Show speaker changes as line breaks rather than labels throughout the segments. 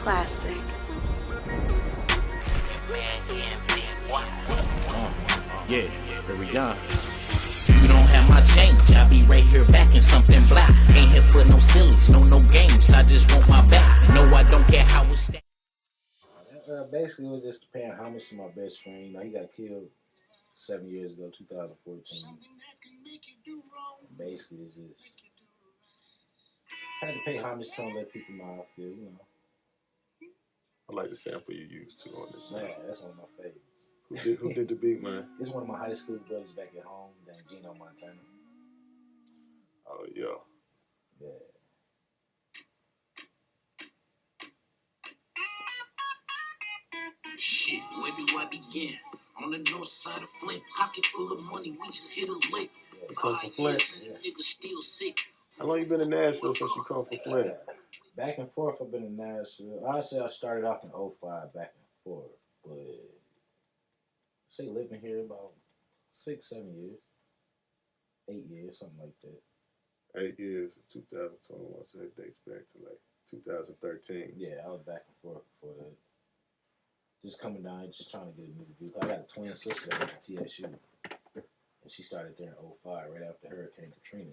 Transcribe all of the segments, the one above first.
classic.
Yeah, Areon. You don't have my change, I be right here backing something black. Ain't here for no sillies, no games, I just want my back. No, I don't care how it's
Basically, it was just paying homage to my best friend. You know, he got killed 7 years ago, 2014. Basically, it's just trying to pay homage to him, let people know how I feel, you know.
I like the sample you used too on this.
Man, that's one of my favorites.
Who did the beat, man?
This is one of my high school brothers back at home, named Gino Montana.
Oh, yeah.
Yeah.
shit, where do I begin? On the north side of Flint, pocket full of money, we just hit a lick.
You come from Flint?
Yeah. Nigga still sick.
How long you been in Nashville since you come from Flint?
Back and forth, I've been in Nashville. Honestly, I started off in 05, back and forth. But say living here about 6, 7 years. 8 years, something like that.
8 years, 2021, so that dates back to like 2013.
Yeah, I was back and forth before that. Just coming down, just trying to get a new view. I got a twin sister that went to TSU. And she started there in 05, right after Hurricane Katrina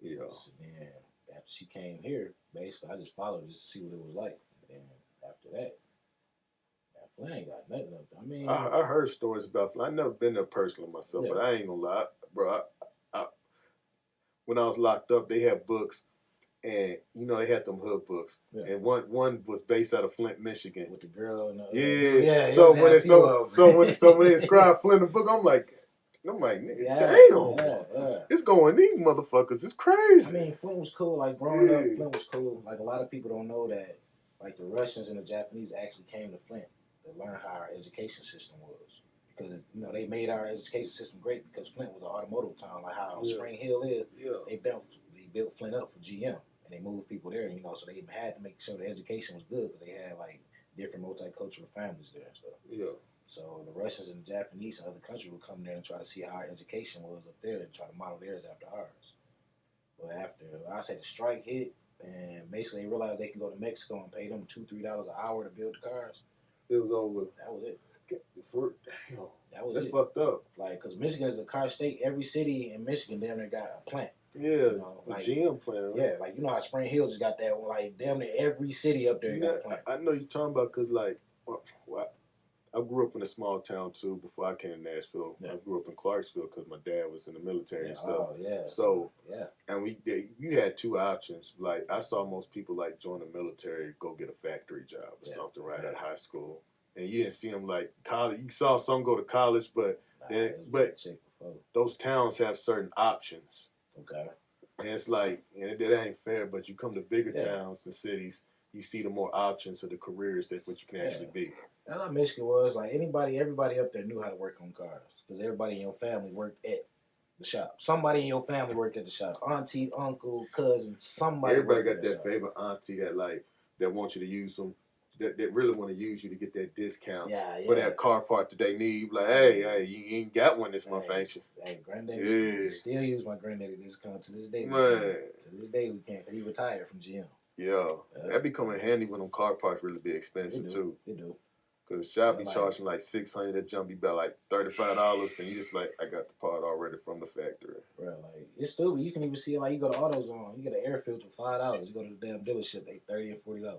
hit.
Yeah.
So then, after she came here, basically, I just followed just to see what it was like. And after that, Flint ain't got nothing up there. I mean,
I heard stories about Flint. I've never been there personally myself,
Yeah.
but I ain't gonna lie, bro. When I was locked up, they had books, and you know they had them hood books,
Yeah.
and one was based out of Flint, Michigan.
with the girl and the
Yeah.
he
So
was
when
having
it,
a few of them.
so when they inscribed Flint in the book, I'm like, nigga,
Yeah,
damn,
yeah.
it's going these motherfuckers. It's crazy.
I mean, Flint was cool. Like, growing up,
Yeah.
Flint was cool. Like, a lot of people don't know that, like, the Russians and the Japanese actually came to Flint to learn how our education system was. Because, you know, they made our education system great because Flint was an automotive town, like how
Yeah.
Spring Hill is.
Yeah.
They built Flint up for GM, and they moved people there, you know, so they had to make sure the education was good because they had, like, different multicultural families there and stuff.
Yeah.
So the Russians and the Japanese and other countries would come there and try to see how our education was up there and try to model theirs after ours. But after, I say the strike hit, and basically they realized they can go to Mexico and pay them $2-3 an hour to build the cars.
It was over.
That was it.
Damn.
That was
That's
it.
fucked up.
Like, because Michigan is a car state. Every city in Michigan damn near got a plant.
Yeah.
You know,
The
like,
GM plan. Right?
Yeah, like, you know how Spring Hill just got that, like, damn near every city up there got a plant.
I know you're talking about because, like, I grew up in a small town, too, before I came to Nashville.
Yeah.
I grew up in Clarksville because my dad was in the military and stuff.
Oh, yeah.
So,
yeah.
and you had two options. Like, I saw most people, like, join the military, go get a factory job or something right at high school. And you didn't see them, like, college. You saw some go to college, but those towns have certain options.
Okay.
And it's like, and that ain't fair, but you come to bigger towns and cities, you see the more options of the careers that what you can actually be.
That's how Michigan was. Like, everybody up there knew how to work on cars. Because everybody in your family worked at the shop. Somebody in your family worked at the shop. Auntie, uncle, cousin, somebody.
Everybody got
at
that
shop.
favorite auntie that wants you to use them. That really want to use you to get that discount for that car part that they need. Like, hey, you ain't got one this month, ain't you?
Hey, granddaddy still use my granddaddy discount to this day. To this day, we can't. He retired from GM.
Yeah, that be coming handy when them car parts really be expensive too.
They do.
Cause the shop be charging like $600. That jump be about like $35, and you just like, I got the part already from the factory.
Bro, like, it's stupid. You can even see it, like, you go to AutoZone, you get an air filter for $5. You go to the damn dealership, they $30 and $40.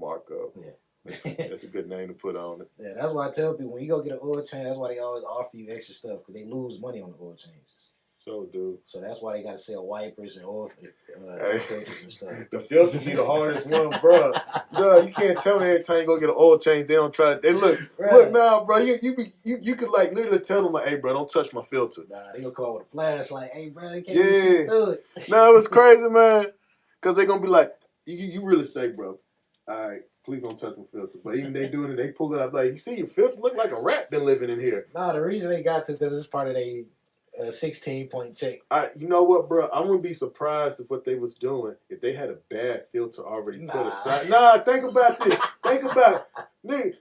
Markup.
Yeah.
That's a good name to put on it.
Yeah, that's why I tell people when you go get an oil change, that's why they always offer you extra stuff because they lose money on the oil changes.
So, dude.
So that's why they got to sell wipers and oil filters and stuff.
The filter be the hardest one, bro. No, you can't tell me every time you go get an oil change, they don't try to. They look now, bro. You could like literally tell them like, hey, bro, don't touch my filter.
Nah, they gonna call with a flashlight. Hey, bro, you can't even see through it.
No, it was crazy, man. Cause they gonna be like, you really say, bro, all right, please don't touch my filter. But even they doing it, they pull it up like, you see your filter look like a rat been living in here.
Nah, the reason they got to because it's part of their 16-point check.
You know what, bro? I wouldn't be surprised if what they was doing if they had a bad filter already put aside. Nah, think about this. Think about it. Nigga,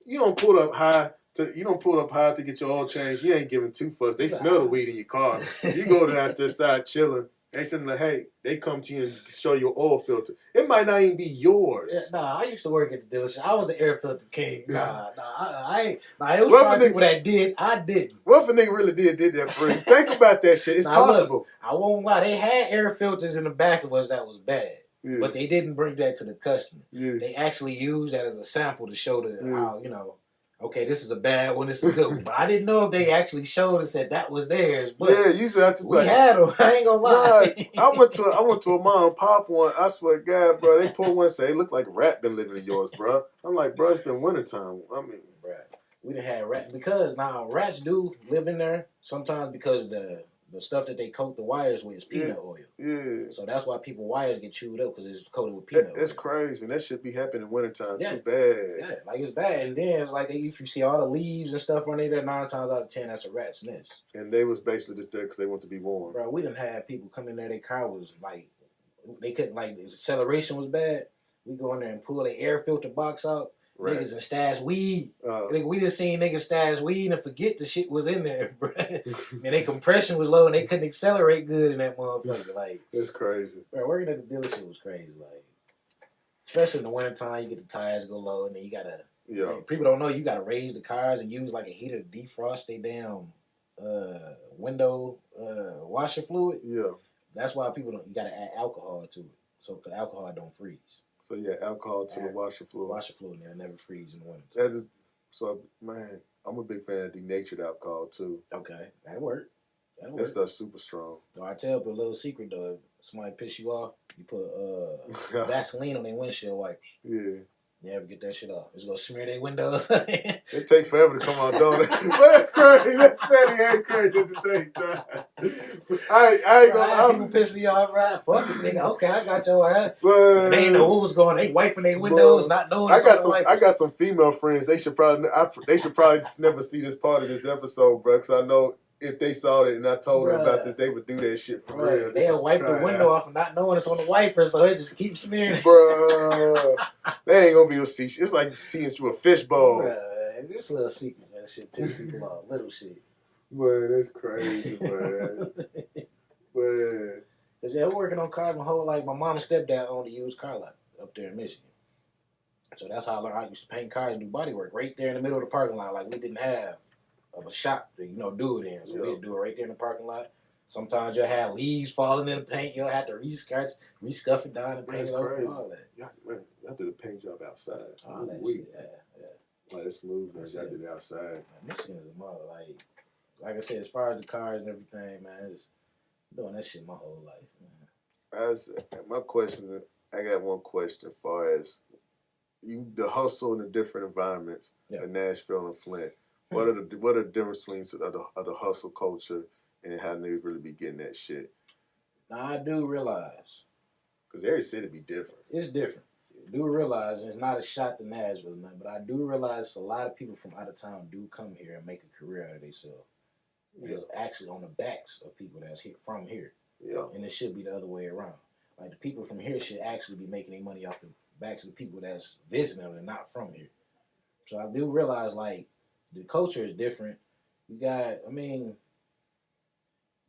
you don't pull up high to get your oil changed. You ain't giving two fucks. They smell the weed in your car. You go down to the side chilling. They said, like, hey, they come to you and show you an oil filter. It might not even be yours.
Yeah, nah, I used to work at the dealership. I was the air filter king. I ain't. Nah, it was probably people that did. I didn't.
What if a nigga really did that for you? Think about that shit. It's possible.
Look, I won't lie. They had air filters in the back of us that was bad.
Yeah.
But they didn't bring that to the customer.
Yeah.
They actually used that as a sample to show how, okay, this is a bad one, this is a good one. But I didn't know if they actually showed and said that was theirs. But
yeah, you should have to.
We had them. I ain't gonna lie.
Right. I went to a mom and pop one. I swear to God, bro, they pulled one and say, it looked like a rat been living in yours, bro. I'm like, bro, it's been wintertime. I mean,
bro, we done had rats because now rats do live in there sometimes because the stuff that they coat the wires with is peanut oil.
Yeah.
So that's why people wires get chewed up because it's coated with peanut oil.
That's crazy. And that should be happening in wintertime
too
bad.
Yeah, like it's bad. And then it's like if you see all the leaves and stuff on there, 9 times out of 10 that's a rat's nest.
And they was basically just there because they want to be warm.
Bro, we done had people come in there, their car was like, they couldn't, like, the acceleration was bad. We go in there and pull the air filter box out. Right. Niggas and stash weed. We just seen niggas stash weed and forget the shit was in there, bro. And their compression was low and they couldn't accelerate good in that motherfucker. Like,
it's crazy.
Bro, working at the dealership was crazy. Like, especially in the wintertime, you get the tires go low and then you gotta. Yeah. Like, people don't know you gotta raise the cars and use like a heater to defrost they damn window washer fluid. Yeah. That's why people don't. You gotta add alcohol to it, so the alcohol don't freeze.
So yeah, alcohol to the washer fluid.
Washer fluid, and never freeze in the winter.
So man, I'm a big fan of denatured alcohol too.
Okay, that'll work.
That stuff's super strong.
So I tell you a little secret though. If somebody piss you off, you put Vaseline on their windshield wipers. Yeah. You ever get that shit off? It's gonna smear their windows.
It takes forever to come out, don't it? But that's crazy. That's funny and crazy at the same time. I ain't gonna.
People piss me off, right? Fuck it, nigga. Okay, I got your ass. But they ain't know what was going. They wiping their windows, not knowing.
I got some female friends. They should probably just never see this part of this episode, bro. Because I know. If they saw it and I told them about this, they would do that shit for real.
They'll wipe the window off and not knowing it's on the wiper, so it just keeps smearing.
Bruh. They ain't gonna be able to see. It's like seeing through a fishbowl.
Bruh, this little secret, that shit piss people off. Little shit.
Man, that's crazy, man. Man.
Cause yeah, we're working on cars my whole life. My mom and stepdad owned a used car lot up there in Michigan. So that's how I learned. I used to paint cars and do body work right there in the middle of the parking lot. Like we didn't have of a shop to, do it in. So we do it right there in the parking lot. Sometimes you'll have leaves falling in the paint. You'll have to rescuff it down and paint it over and all that.
Y'all do the paint job outside.
Oh, that shit, yeah.
Like, it's smooth, man. Y'all did it outside.
Michigan is a mother. Like I said, as far as the cars and everything, man, just doing that shit my whole life, man.
My question, I got one question as far as the hustle in the different environments in Nashville and Flint. What are the difference between the hustle culture and how niggas really be getting that shit?
Now, I do realize.
Because every city be different.
It's different. I do realize, and it's not a shot to Nashville or nothing, but I do realize a lot of people from out of town do come here and make a career out of themselves. It's actually on the backs of people that's from here. Yeah. And it should be the other way around. Like, the people from here should actually be making their money off the backs of the people that's visiting them and not from here. So I do realize, like, the culture is different. You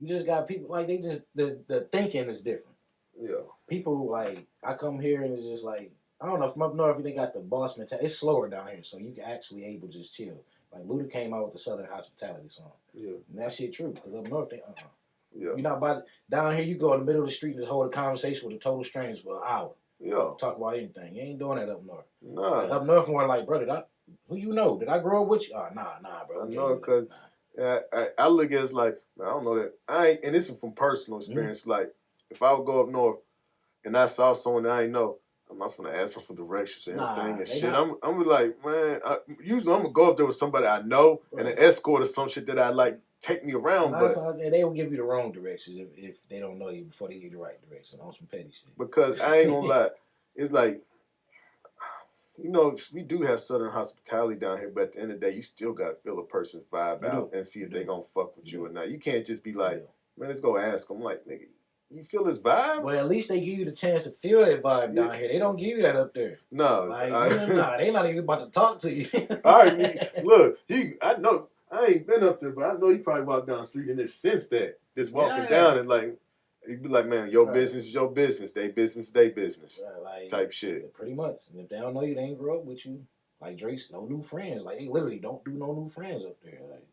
just got people, like, they just, the thinking is different. Yeah. People, like, I come here and it's just like, I don't know, from up north, they got the boss mentality. It's slower down here, so you can actually able to just chill. Like, Luda came out with the Southern Hospitality song. Yeah. And that shit true, because up north, they, Yeah. You're not about, down here, you go in the middle of the street and just hold a conversation with a total stranger for an hour. Yeah. Talk about anything. You ain't doing that up north. Nah. Like, up north, more like, brother, who you know? Did I grow up with you? Oh, nah, bro.
I know, because I look at it as like, man, I don't know that. And this is from personal experience. Mm-hmm. Like, if I would go up north and I saw someone that I ain't know, I'm not going to ask them for directions and everything and shit. I'm like, man, usually I'm going to go up there with somebody I know and an escort or some shit that I like take me around.
But they will give you the wrong directions if they don't know you before they give you the right direction on some petty shit.
Because I ain't going to lie. It's like, we do have Southern hospitality down here, but at the end of the day, you still got to feel a person's vibe out and see if they going to fuck with you or not. You can't just be like, man, let's go ask them. Like, nigga, you feel this vibe?
Well, at least they give you the chance to feel that vibe down here. They don't give you that up there. No. Like, they not even about to talk to you.
All right, look, I know, I ain't been up there, but I know you probably walk down the street and just sense that. Just walking down and like, He'd be like, man, your
Right.
business is your business. They business, they business.
Right, like,
Type shit.
Pretty much. And if they don't know you, they ain't grow up with you. Like Drake's no new friends. Like they literally don't do no new friends up there. Like,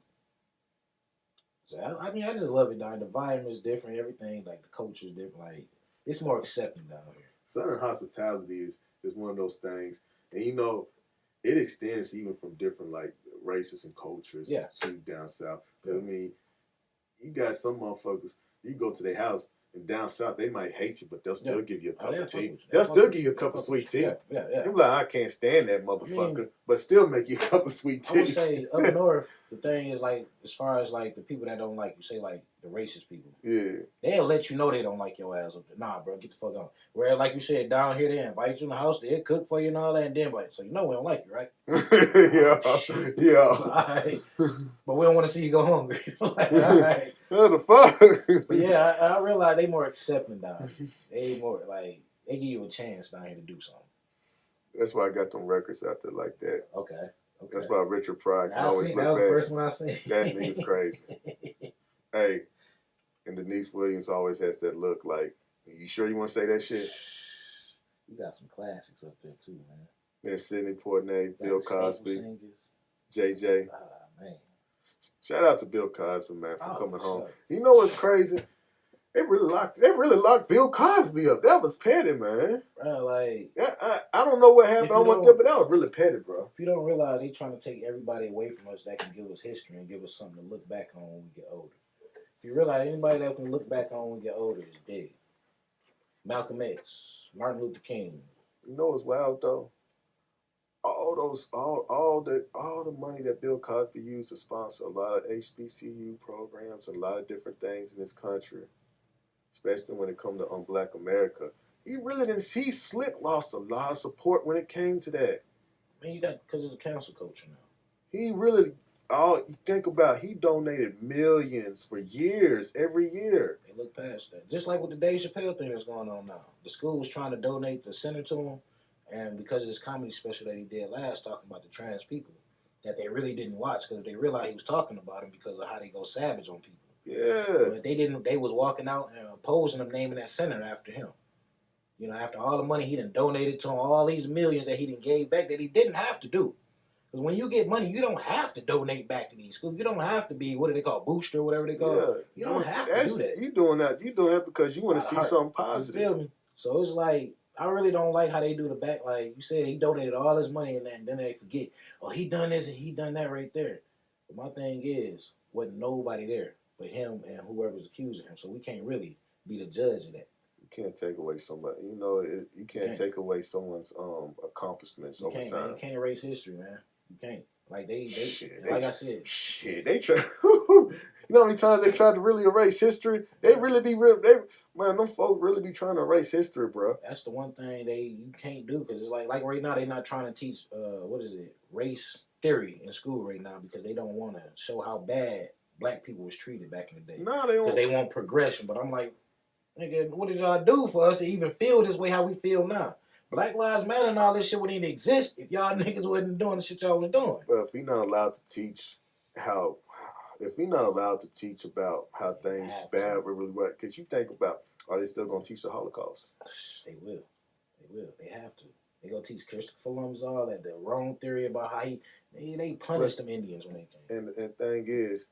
so I mean, I just love it down. The volume is different. Everything like the culture is different. Like it's more accepting down here.
Southern hospitality is one of those things, and you know, it extends even from different like races and cultures.
Yeah.
To down south. I mean, you got some motherfuckers. You go to their house. And down south, they might hate you, but they'll still give you a cup of tea. They'll still give you a cup of sweet tea.
Yeah.
You're like, I can't stand that motherfucker, but still make you a cup of sweet tea.
I would say up north, the thing is like, as far as like the people that don't like you, say like the racist people.
Yeah.
They'll let you know they don't like your ass up there. Nah, bro, get the fuck on. Whereas, like you said, down here, they invite you in the house, they'll cook for you and all that, and then like, so you know we don't like you, right?
Yeah.
Right. But we don't want to see you go hungry. Like, all right.
What the fuck?
But yeah, I realize they more accepting down here. They more like they give you a chance down here to do something.
That's why I got them records out there like that.
Okay.
That's why Richard Pryor can always look
that was
back.
the first one I seen.
That nigga's crazy. Hey, and Denise Williams always has that look like, you sure you want to say that shit?
You got some classics up there too, man.
And Sidney Poitier, Bill Cosby, JJ.
Man.
Shout out to Bill Cosby, man, for coming home.
Sure.
You know what's crazy? They really locked Bill Cosby up. That was petty, man.
Bro, like
I don't know what happened. I went there, but that was really petty, bro.
If you don't realize they trying to take everybody away from us that can give us history and give us something to look back on when we get older. If you realize anybody that can look back on when we get older is dead. Malcolm X, Martin Luther King.
You know what's wild though? All the money that Bill Cosby used to sponsor a lot of HBCU programs and a lot of different things in this country, especially when it comes to Black America, he really didn't. He lost a lot of support when it came to that.
Man, you got because of the cancel culture now.
He really. You think about, he donated millions for years, every year.
They look past that. Just like with the Dave Chappelle thing that's going on now. The school was trying to donate the center to him, and because of this comedy special that he did last talking about the trans people, that they really didn't watch because they realized he was talking about them because of how they go savage on people.
Yeah.
But they didn't. They was walking out and opposing him, naming that center after him. You know, after all the money he done donated to him, all these millions that he done gave back that he didn't have to do. Because when you get money, you don't have to donate back to these schools. You don't have to be, what do they call, booster, whatever they call it. You don't have to do that.
You doing that because you want to see something positive.
You feel me? So it's like, I really don't like how they do the back. Like you said, he donated all his money and then they forget, oh, he done this and he done that right there. But my thing is, wasn't nobody there but him and whoever's accusing him. So we can't really be the judge of that.
You can't take away somebody. You know, you can't take away someone's accomplishments over time. Man,
you can't erase history, man. You can't. Like they I said.
Shit, they try. You know how many times they tried to really erase history? They really be real. Man, them folk really be trying to erase history, bro.
That's the one thing you can't do because it's like right now they're not trying to teach race theory in school right now because they don't want to show how bad black people was treated back in the day.
No, they don't.
Because they want progression. But I'm like, nigga, what did y'all do for us to even feel this way how we feel now? Black Lives Matter and all this shit wouldn't even exist if y'all niggas wasn't doing the shit y'all was doing.
But if you're not allowed to teach about how things bad really work, because you think about, are they still going to teach the Holocaust?
They will. They have to. They gonna teach Christopher Columbus all that, the wrong theory about how they punished them Indians when they came.
And the thing is,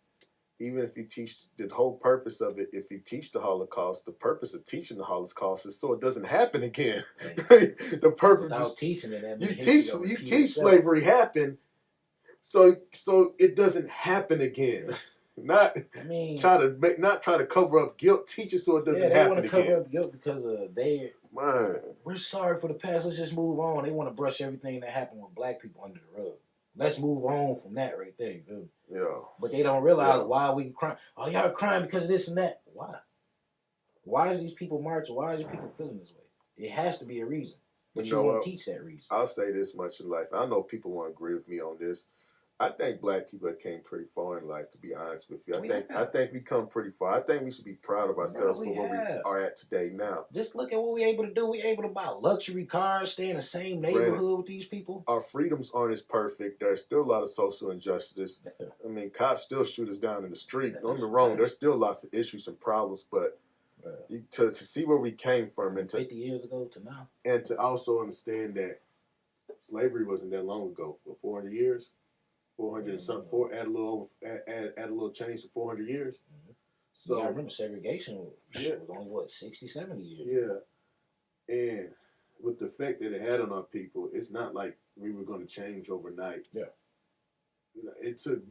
even if you teach the whole purpose of it, if you teach the Holocaust, the purpose of teaching the Holocaust is so it doesn't happen again.
Right.
The purpose
without teaching it,
you teach slavery happened, so it doesn't happen again. Not try to cover up guilt. Teach it so it doesn't happen again. They want to cover up
guilt because we're sorry for the past. Let's just move on. They want to brush everything that happened with black people under the rug. Let's move on from that right there. You feel me?
Yeah.
But they don't realize why we crying. Oh, y'all crying because of this and that. Why? Why is these people marching? Why is these people feeling this way? It has to be a reason. But you won't teach that reason.
I'll say this much in life. I know people won't agree with me on this. I think black people came pretty far in life, to be honest with you. I think we come pretty far. I think we should be proud of ourselves for where we are at today now.
Just look at what we're able to do. We're able to buy luxury cars, stay in the same neighborhood with these people.
Our freedoms aren't as perfect. There's still a lot of social injustice. I mean, cops still shoot us down in the street. Don't get me wrong, there's still lots of issues and problems, but To see where we came from, and
50 years ago to now.
And to also understand that slavery wasn't that long ago. But 400 years, 400 and something. Add a little change to 400 years.
Mm-hmm.
So
I remember segregation was only what 60, 70 years.
Yeah, and with the effect that it had on our people, it's not like we were going to change overnight.
Yeah,
it took.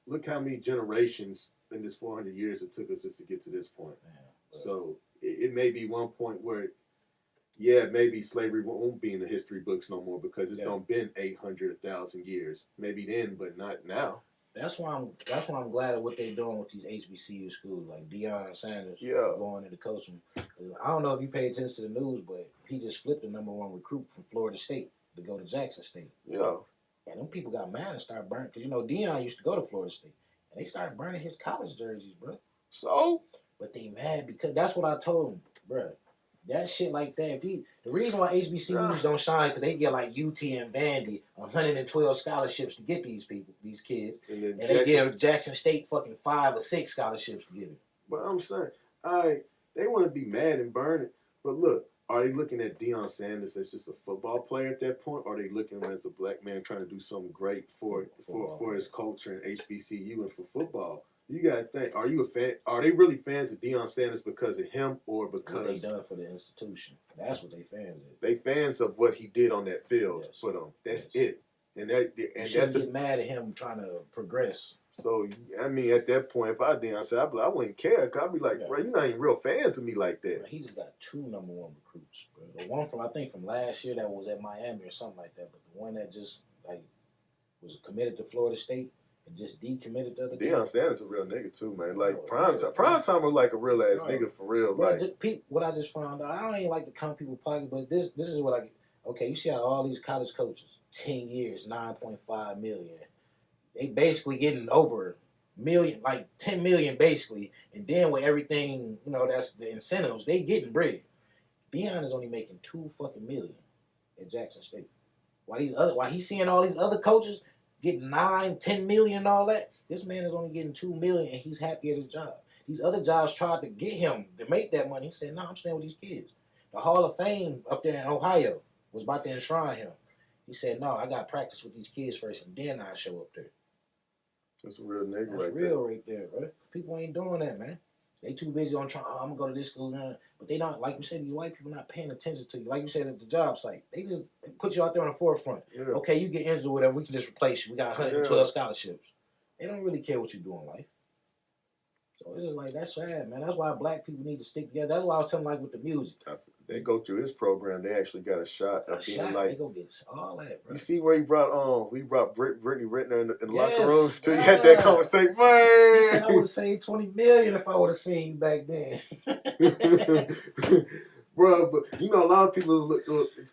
Look how many generations in this 400 years it took us just to get to this point.
Yeah,
so it may be one point where, yeah, maybe slavery won't be in the history books no more because it's done been 800, 1,000 years. Maybe then, but not now.
That's why I'm glad at what they're doing with these HBCU schools, like Deion Sanders going into coaching. I don't know if you pay attention to the news, but he just flipped the #1 recruit from Florida State to go to Jackson State.
Yeah.
And them people got mad and started burning. Because, Deion used to go to Florida State. And they started burning his college jerseys, bro.
So?
But they mad because that's what I told them, bro. That shit like that. The reason why HBCUs don't shine because they get like UT and Vandy 112 scholarships to get these kids. And they give Jackson State fucking 5 or 6 scholarships to get it.
But I'm saying, they want to be mad and burn it. But look, are they looking at Deion Sanders as just a football player at that point? Or are they looking at him as a black man trying to do something great for his culture and HBCU and for football? You gotta think: are you a fan? Are they really fans of Deion Sanders because of him, or because
what they done for the institution? That's what they fans of.
They fans of what he did on that field for them. That's it. And
that's get mad at him trying to progress.
So I mean, at that point, if I Deion Sanders, I wouldn't care. Cause I'd be like, bro, you're not even real fans of me like that.
Bro, he just got 2 #1 recruits, bro. The one from last year that was at Miami or something like that, but the one that just was committed to Florida State. And just decommitted the other day.
Deion Sanders a real nigga too, man. Like prime time was like a real ass nigga for real.
Bro, what I just found out, I don't even like to count people's pocket, but this is what I get. Okay, you see how all these college coaches, 10 years, $9.5 million. They basically getting over $1 million, like $10 million basically, and then with everything, that's the incentives, they getting bread. Deion is only making $2 fucking million at Jackson State. While he's seeing all these other coaches getting 9, 10 million and all that. This man is only getting 2 million and he's happy at his job. These other jobs tried to get him to make that money. He said, "No, I'm staying with these kids." The Hall of Fame up there in Ohio was about to enshrine him. He said, "No, I got to practice with these kids first and then I show up there."
That's a real nigga
right there. That's real right there, bro. People ain't doing that, man. They too busy on trying, I'm going to go to this school. But they don't, like you said, these white people not paying attention to you. Like you said at the job site, they just put you out there on the forefront. Yeah. Okay, you get injured or whatever, we can just replace you. We got 112 scholarships. They don't really care what you do in life. So it's just like, that's sad, man. That's why black people need to stick together. That's why I was telling with the music.
They go through his program, they actually got a shot of being like.
They go get all that, bro.
You see where he brought Brittany Renner in the locker room till you had that conversation, man.
He said I would have saved $20 million if I would have seen you back then.
Bro, but a lot of people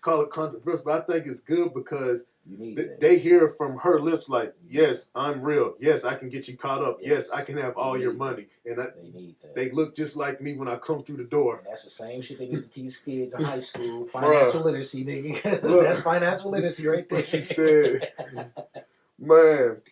call it controversial, but I think it's good because they hear from her lips like, "Yes, I'm real. Yes, I can get you caught up. Yes, I can have all your money." And
they need that.
They look just like me when I come through the door.
And that's the same shit they need to teach kids in high school. Financial literacy, nigga. That's financial literacy right there.
What she said. Man,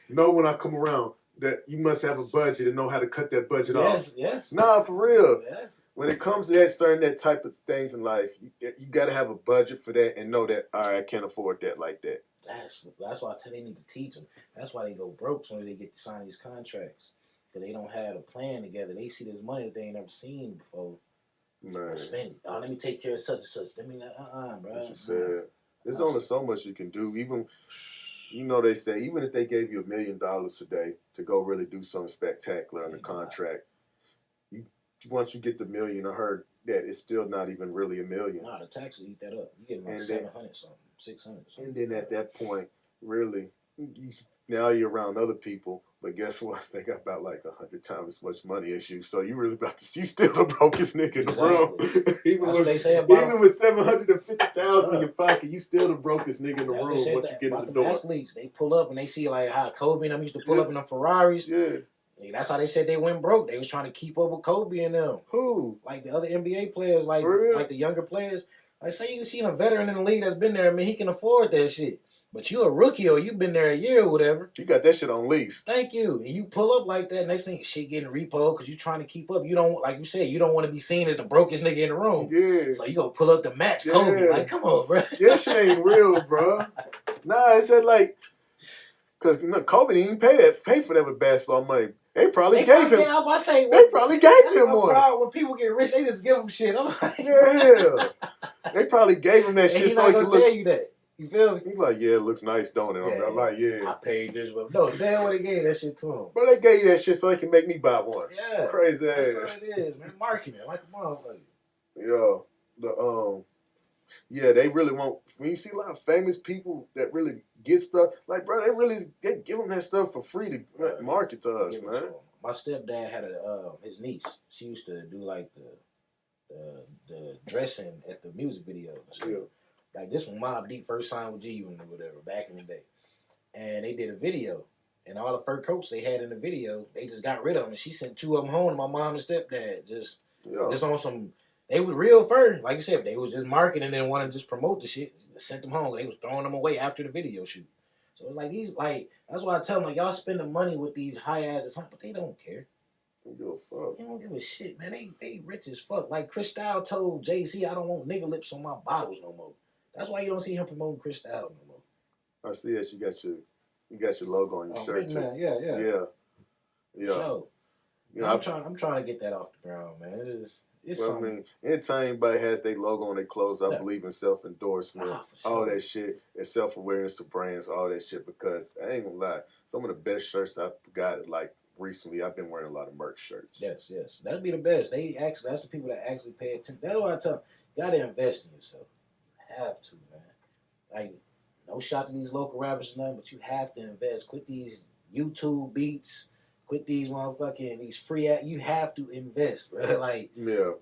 when I come around, that you must have a budget and know how to cut that budget off.
Yes.
Nah, for real.
Yes.
When it comes to that type of things in life, you got to have a budget for that and know that, all right, I can't afford that like that.
That's why I tell they need to teach them. That's why they go broke when they get to sign these contracts. Because they don't have a plan together. They see this money that they ain't never seen before.
Man.
Spend it. Oh, let me take care of such and such. Bro.
What you said. There's only so much you can do. Even, they say, even if they gave you $1 million today to go really do something spectacular on the contract, once you get the $1 million, I heard that it's still not even really $1 million.
Nah, the tax will eat that up. You get like 700 something, 600 something.
And then at that point, really, now you're around other people, but guess what? They got about like 100 times as much money as you. So you really you still the brokest nigga in the room. Even with $750,000 in your pocket, you still the brokest nigga in the room once you get in the door.
Athletes, they pull up and they see like how Kobe and them used to pull up in them Ferraris.
Yeah.
That's how they said they went broke. They was trying to keep up with Kobe and them.
Who?
Like the other NBA players, like the younger players. Like say you see a veteran in the league that's been there. I mean, he can afford that shit. But you a rookie or you been there a year or whatever.
You got that shit on lease.
Thank you. And you pull up like that, next thing shit getting repo because you trying to keep up. You don't, like you said, you don't want to be seen as the brokest nigga in the room.
Yeah.
So you gonna pull up the match Kobe. Like, come on, bro.
That shit ain't real, bro. Nah, it's just like, cause Kobe didn't even pay for that with basketball money. They probably gave him.
Yeah, I say,
they probably gave him one.
When people get rich, they just give them shit. I'm like,
yeah. They probably gave him that shit so he could
tell you that. You feel me?
He's like, yeah, it looks nice, don't it?
Yeah,
I'm like, yeah.
I paid this, but no, damn what they gave that shit to him.
But they gave you that shit so they can make me buy one.
Yeah.
Crazy ass.
That's what it is, man. Marketing like a motherfucker.
Yeah. Yeah, they really want. When you see a lot of famous people that really get stuff, like bro, they give them that stuff for free to market to us, man.
My stepdad had his niece. She used to do like the dressing at the music videos.
Yeah.
Like this when Mobb Deep first signed with G-Unit or whatever back in the day, and they did a video, and all the fur coats they had in the video, they just got rid of them, and she sent 2 of them home to my mom and stepdad just on some. They was real fur, like you said. They was just marketing and didn't want to just promote the shit. Sent them home. They was throwing them away after the video shoot. So like these, like that's why I tell them like y'all spending money with these high ass, but they don't care.
They don't give a fuck.
They don't give a shit, man. They rich as fuck. Like Cristal told Jay-Z, I don't want nigga lips on my bottles no more. That's why you don't see him promoting Cristal no more.
I see that you got your logo on your shirt too.
Man. Yeah. So, I'm trying to get that off the ground, man. It's
well,
something.
I mean, anytime anybody has their logo on their clothes, I believe in self-endorsement, all that shit, and self-awareness to brands, all that shit, because I ain't gonna lie, some of the best shirts I've got, like, recently, I've been wearing a lot of merch shirts. Yes.
That'd be the best. That's the people that actually pay attention. That's why I tell them, you gotta invest in yourself. You have to, man. Like, no shot to these local rappers or nothing, but you have to invest. Quit these YouTube beats. Quit these these free ads. You have to invest, bro. Like,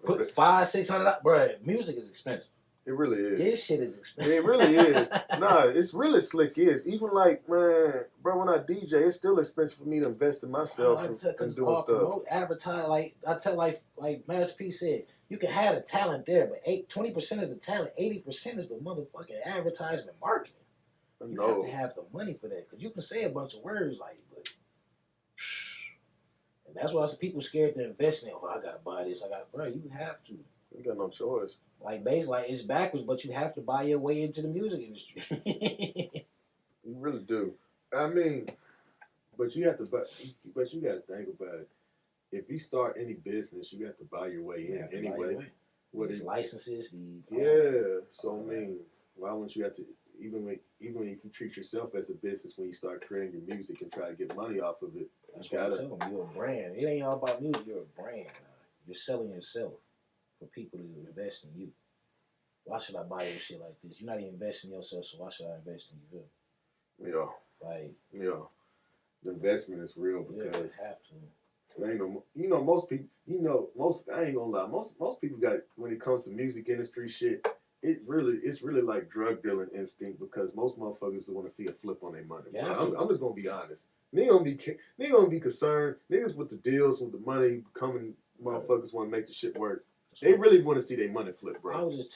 put $500-$600. Bro, music is expensive.
It really is.
This shit is expensive.
It really is. Nah, it's really slick. Even like, man, bro, when I DJ, it's still expensive for me to invest in myself and doing stuff.
Advertise, like I tell, like Master P said, you can have the talent there, but 20% is the talent, 80% is the motherfucking advertising and marketing. You have to have the money for that, because you can say a bunch of words like, and that's why people scared to invest in it. Oh, I gotta buy this. Bro, you have to.
You got no choice.
Like, basically, it's backwards, but you have to buy your way into the music industry.
You really do. I mean, but you have to buy. But you got to think about it. If you start any business, you have to buy your way in anyway.
What is licenses?
So I mean, why wouldn't you have to? Even if you treat yourself as a business when you start creating your music and try to get money off of it.
That's what I tell them. You're a brand. It ain't all about music. You're a brand. You're selling yourself for people to invest in you. Why should I buy your shit like this? You're not even investing in yourself, so why should I invest in you?
Yeah. The investment is real because
you have to.
Ain't no, most people. I ain't gonna lie. Most people got, when it comes to music industry shit. It's really like drug dealing instinct, because most motherfuckers want to see a flip on their money. Yeah, I'm just gonna be honest. Niggas gonna be concerned. Niggas with the deals, with the money coming, motherfuckers want to make the shit work. They really want to see their money flip, bro.
I was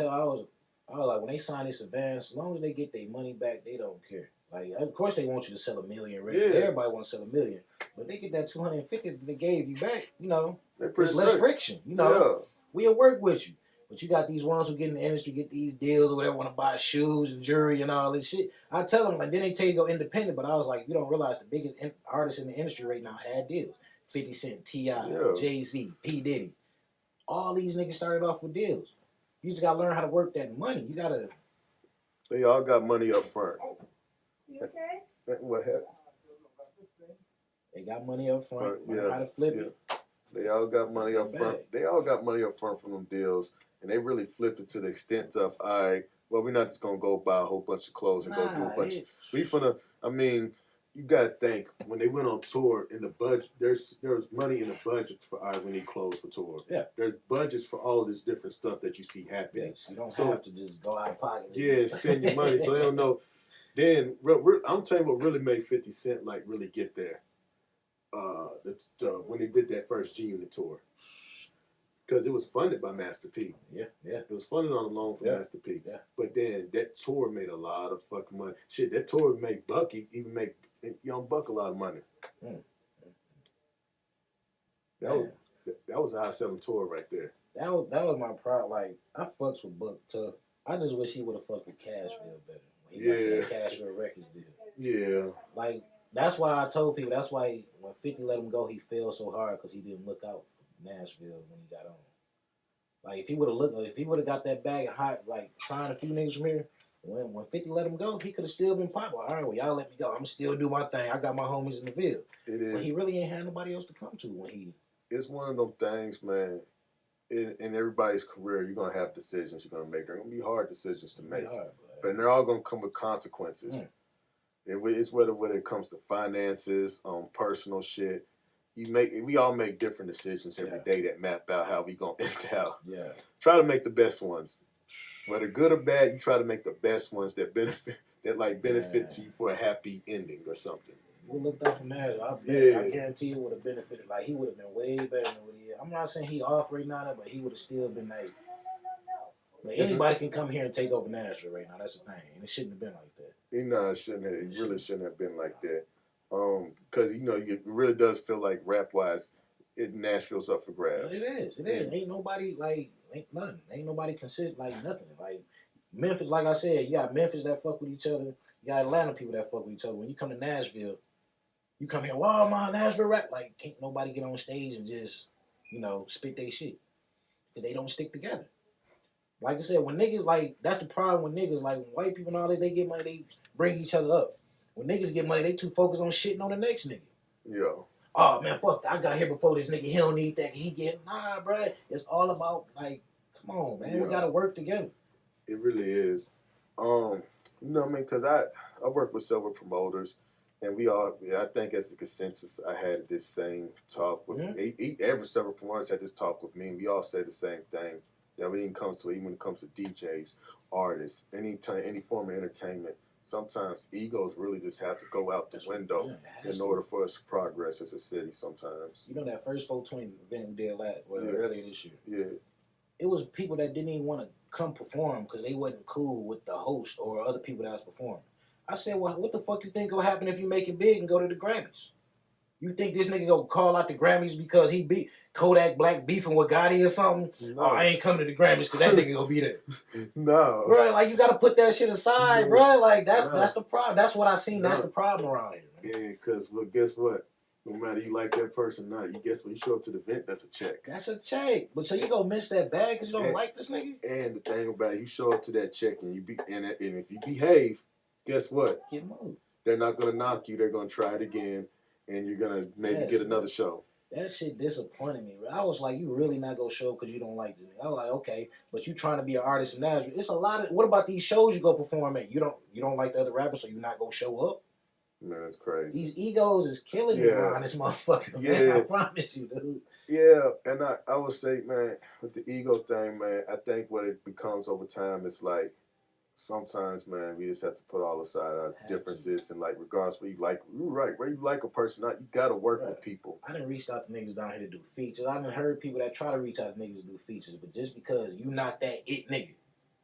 like, when they sign this advance, as long as they get their money back, they don't care. Like, of course they want you to sell $1 million. Right? Yeah. Everybody want to sell $1 million, but they get that $250 they gave you back. There's less friction. We'll work with you. But you got these ones who get in the industry, get these deals or whatever, want to buy shoes and jewelry and all this shit. I tell them, and then they tell you to go independent, but I was like, you don't realize the biggest artists in the industry right now had deals. 50 Cent, T.I., Jay-Z, P. Diddy. All these niggas started off with deals. You just got to learn how to work that money. You got to...
They all got money up front.
You okay?
What happened?
They got money up front. Learn how to flip it.
They all got money up front. They all got money up front from them deals. And they really flipped it to the extent of, all right, well, we're not just going to go buy a whole bunch of clothes and go do a bunch of... you got to think, when they went on tour, in the budget, there was money in the budget for, all right, we need clothes for tour.
Yeah.
There's budgets for all this different stuff that you see happening.
Yes, you don't have to just go out of pocket.
Yeah, spend your money, so they don't know. Then, I'm telling you what really made 50 Cent, like, really get there. When they did that first G-Unit tour. because it was funded by Master P.
Yeah.
It was funded on a loan from Master P.
Yeah.
But then that tour made a lot of fucking money. Shit, that tour made Buck even make Young Buck a lot of money. That was a high selling tour right there.
That was my pride. Like, I fucks with Buck tough. I just wish he would have fucked with Cashville better. When he got that Cashville Records deal.
Yeah.
Like, that's why I told people, that's why when 50 let him go, he fell so hard because he didn't look out for Nashville when he got on. Like, if he would have got that bag and signed a few niggas from here, when 50 let him go, he could have still been popular. All right, well, y'all let me go. I'm still do my thing. I got my homies in the field.
It is.
But he really ain't had nobody else to come to when he...
It's one of those things, man. In everybody's career, you're going to have decisions you're going to make. They're going to be hard decisions to make. But they're all going to come with consequences. It's whether it comes to finances, personal shit. We all make different decisions every day that map out how we going to end out. Yeah. Try to make the best ones. Whether good or bad, you try to make the best ones that benefit you for a happy ending or something.
We looked up from there. I guarantee it would have benefited. Like, he would have been way better than what he is. I'm not saying he off right now, but he would have still been like anybody can come here and take over Nashville right now. That's the thing. And it shouldn't have been like that.
It really shouldn't have been like that. Because, it really does feel like rap-wise, Nashville's up for grabs.
It is. Ain't nobody, ain't nothing. Ain't nobody consider, nothing. Like, Memphis, like I said, you got Memphis that fuck with each other. You got Atlanta people that fuck with each other. When you come to Nashville, you come here, wow, my Nashville rap. Like, can't nobody get on stage and just, spit their shit. Because they don't stick together. Like I said, when niggas, that's the problem with niggas. Like, when white people and all that, they get money, they bring each other up. When niggas get money, they too focused on shitting on the next nigga.
Yeah.
Oh, man, fuck that. I got here before this nigga. He don't need that. He get, nah, bro. It's all about, come on, man. We got to work together.
It really is. Because I work with several promoters, and I think as a consensus, I had this same talk with every several promoters had this talk with me, and we all said the same thing. That when it comes to DJs, artists, any form of entertainment, sometimes egos really just have to go out the window in order for us to progress as a city sometimes.
You know that first 420 event we did earlier this year?
Yeah.
It was people that didn't even want to come perform because they wasn't cool with the host or other people that was performing. I said, well, what the fuck you think gonna happen if you make it big and go to the Grammys? You think this nigga gonna call out the Grammys because he beat Kodak Black beefing with Gotti or something? No. Oh, I ain't coming to the Grammys because that nigga gonna be there.
No.
Bro, you gotta put that shit aside, bro. That's the problem. That's what I seen. That's the problem around here. Man.
Yeah, because guess what? No matter you like that person or not, guess what? You show up to the event, that's a check.
That's a check. But so you gonna miss that bag because you don't like this nigga?
And the thing about it, you show up to that check and and if you behave, guess what?
Get moved.
They're not gonna knock you. They're gonna try it again, and you're gonna maybe get another show.
That shit disappointed me. I was like, you really not gonna show because you don't like this nigga. I was like, okay, but you trying to be an artist in Nashville. It's a lot of. What about these shows you go perform at? You don't like the other rappers, so you not gonna show up?
Man, that's crazy.
These egos is killing me around this motherfucker, man. I promise you, dude.
Yeah, and I would say, man, with the ego thing, man, I think what it becomes over time is like, sometimes, man, we just have to put all aside our differences and regardless where you like, you're right, where you like a person, you gotta work with people.
I done reached out to niggas down here to do features. I done heard people that try to reach out to niggas to do features, but just because you not that it nigga,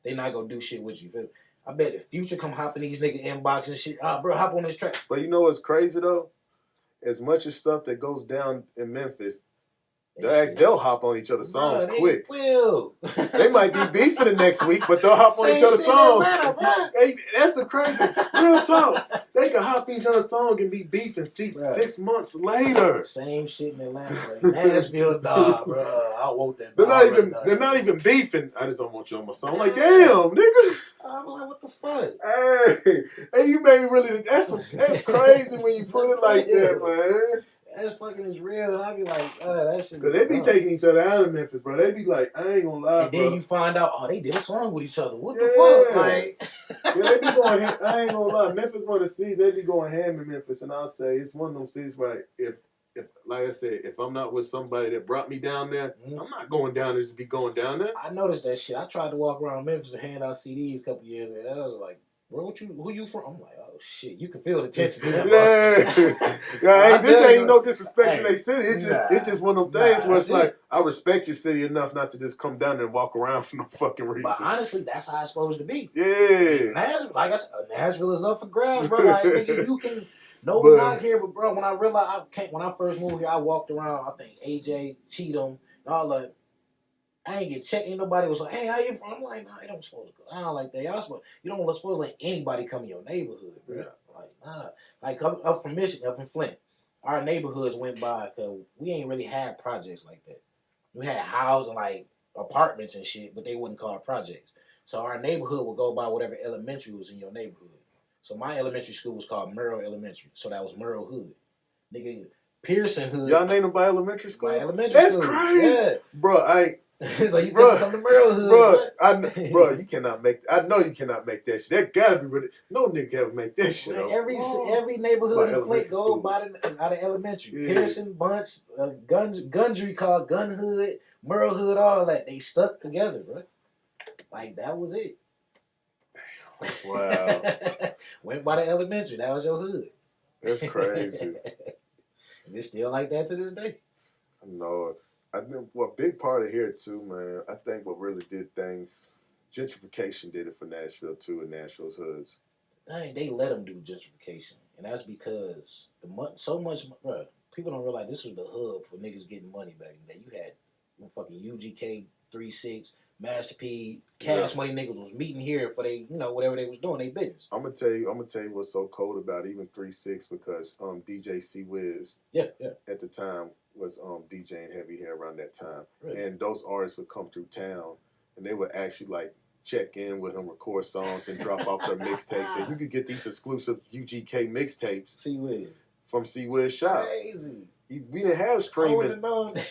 they not gonna do shit with you. I bet the Future come hop in these nigga inbox and shit. Bro, hop on this track.
But you know what's crazy though? As much as stuff that goes down in Memphis, they'll hop on each other's songs quick. They might be beefing the next week, but they'll hop on each other's songs. That's the crazy. Real talk. They can hop each other's song and be beefing 6 months later.
Same shit in Atlanta. Nashville, nah, bro. I want that.
They're not even beefing. I just don't want you on my song. I'm like, damn, nigga.
I'm like, what the fuck?
Hey, you made me really. That's crazy when you put it like that, man.
That's fucking is real. And I be like, that shit.
Because they be taking each other out of Memphis, bro. They be like, I ain't gonna lie,
and
bro.
then you find out, they did a song with each other. What the fuck?
Yeah, they be going ham. I ain't gonna lie. Memphis, one of the cities, they be going ham in Memphis. And I'll say, it's one of them cities where if like I said, if I'm not with somebody that brought me down there, I'm not going down there just to be going down there.
I noticed that shit. I tried to walk around Memphis and hand out CDs a couple years ago. I was like, bro, who you from? I'm like, oh shit, you can feel the tension.
This ain't no disrespect to their city. It's just one of them things where it's like, I respect your city enough not to just come down there and walk around for no fucking reason.
But honestly, that's how it's supposed to be.
Yeah.
Nashville, like I said, Nashville is up for grabs, bro. Like, nigga, you can not here, but bro, when I realized when I first moved here, I walked around, I think AJ, Cheatham, and all that. I ain't get checked. Ain't nobody was like, hey, how you from? I'm like, nah, you don't supposed to go down like that. You don't supposed to let anybody come in your neighborhood, bro. Yeah. Like, nah. Like, up from Michigan, up in Flint, our neighborhoods went by because we ain't really had projects like that. We had houses, like, apartments and shit, but they wouldn't call it projects. So our neighborhood would go by whatever elementary was in your neighborhood. So my elementary school was called Merle Elementary. So that was Merle Hood. Nigga, Pearson Hood.
Y'all named them by elementary school?
By elementary school.
That's crazy. Yeah. Bro,
so you come to Merle Hood,
bro, you cannot make. I know you cannot make that shit. That gotta be really. No nigga can ever make that shit.
Man, every neighborhood in Flint go by out of elementary. Yeah. Pearson, Bunch, Gundry called Gun Hood, Merle Hood, all that. They stuck together, bro. Like that was it.
Wow.
Went by the elementary. That was your hood.
That's crazy.
And it's still like that to this day.
I know it. I think a big part of here too, man. I think what really did things, gentrification did it for Nashville too, and Nashville's hoods.
Dang, they let them do gentrification, and that's because so much, bro. People don't realize this was the hub for niggas getting money back in the day. You had fucking UGK 36, Master P, Cash Money niggas was meeting here for they, whatever they was doing, they business.
I'm gonna tell you what's so cold about it, even 3-6 because DJ C Wiz at the time was DJing heavy here around that time. Really? And those artists would come through town and they would actually like check in with him, record songs and drop off their mixtapes. And you could get these exclusive UGK mixtapes from C Wiz shop.
Crazy.
We didn't have streaming.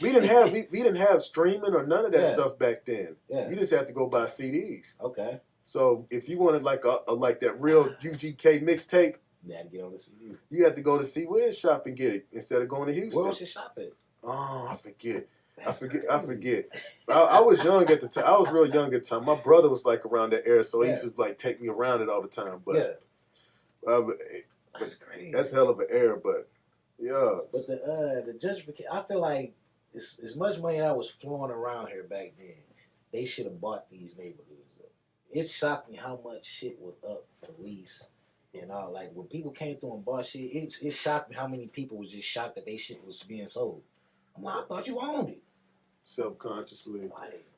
We didn't have streaming or none of that stuff back then. Yeah. You just had to go buy CDs.
Okay.
So if you wanted like that real UGK mixtape,
you had to get on the CD.
You had to go to C Wiz shop and get it instead of going to Houston.
Where was your shop at?
Oh, I forget. I was young at the time. I was real young at the time. My brother was like around that era, so he used to like take me around it all the time. But
that's crazy.
That's hell of an era, but yeah.
But the gentrification, I feel like as much money that was flowing around here back then, they should have bought these neighborhoods up. It shocked me how much shit was up for lease. And all, like when people came through and bought shit, it shocked me how many people was just shocked that they shit was being sold. I'm like, I thought you owned it.
Subconsciously,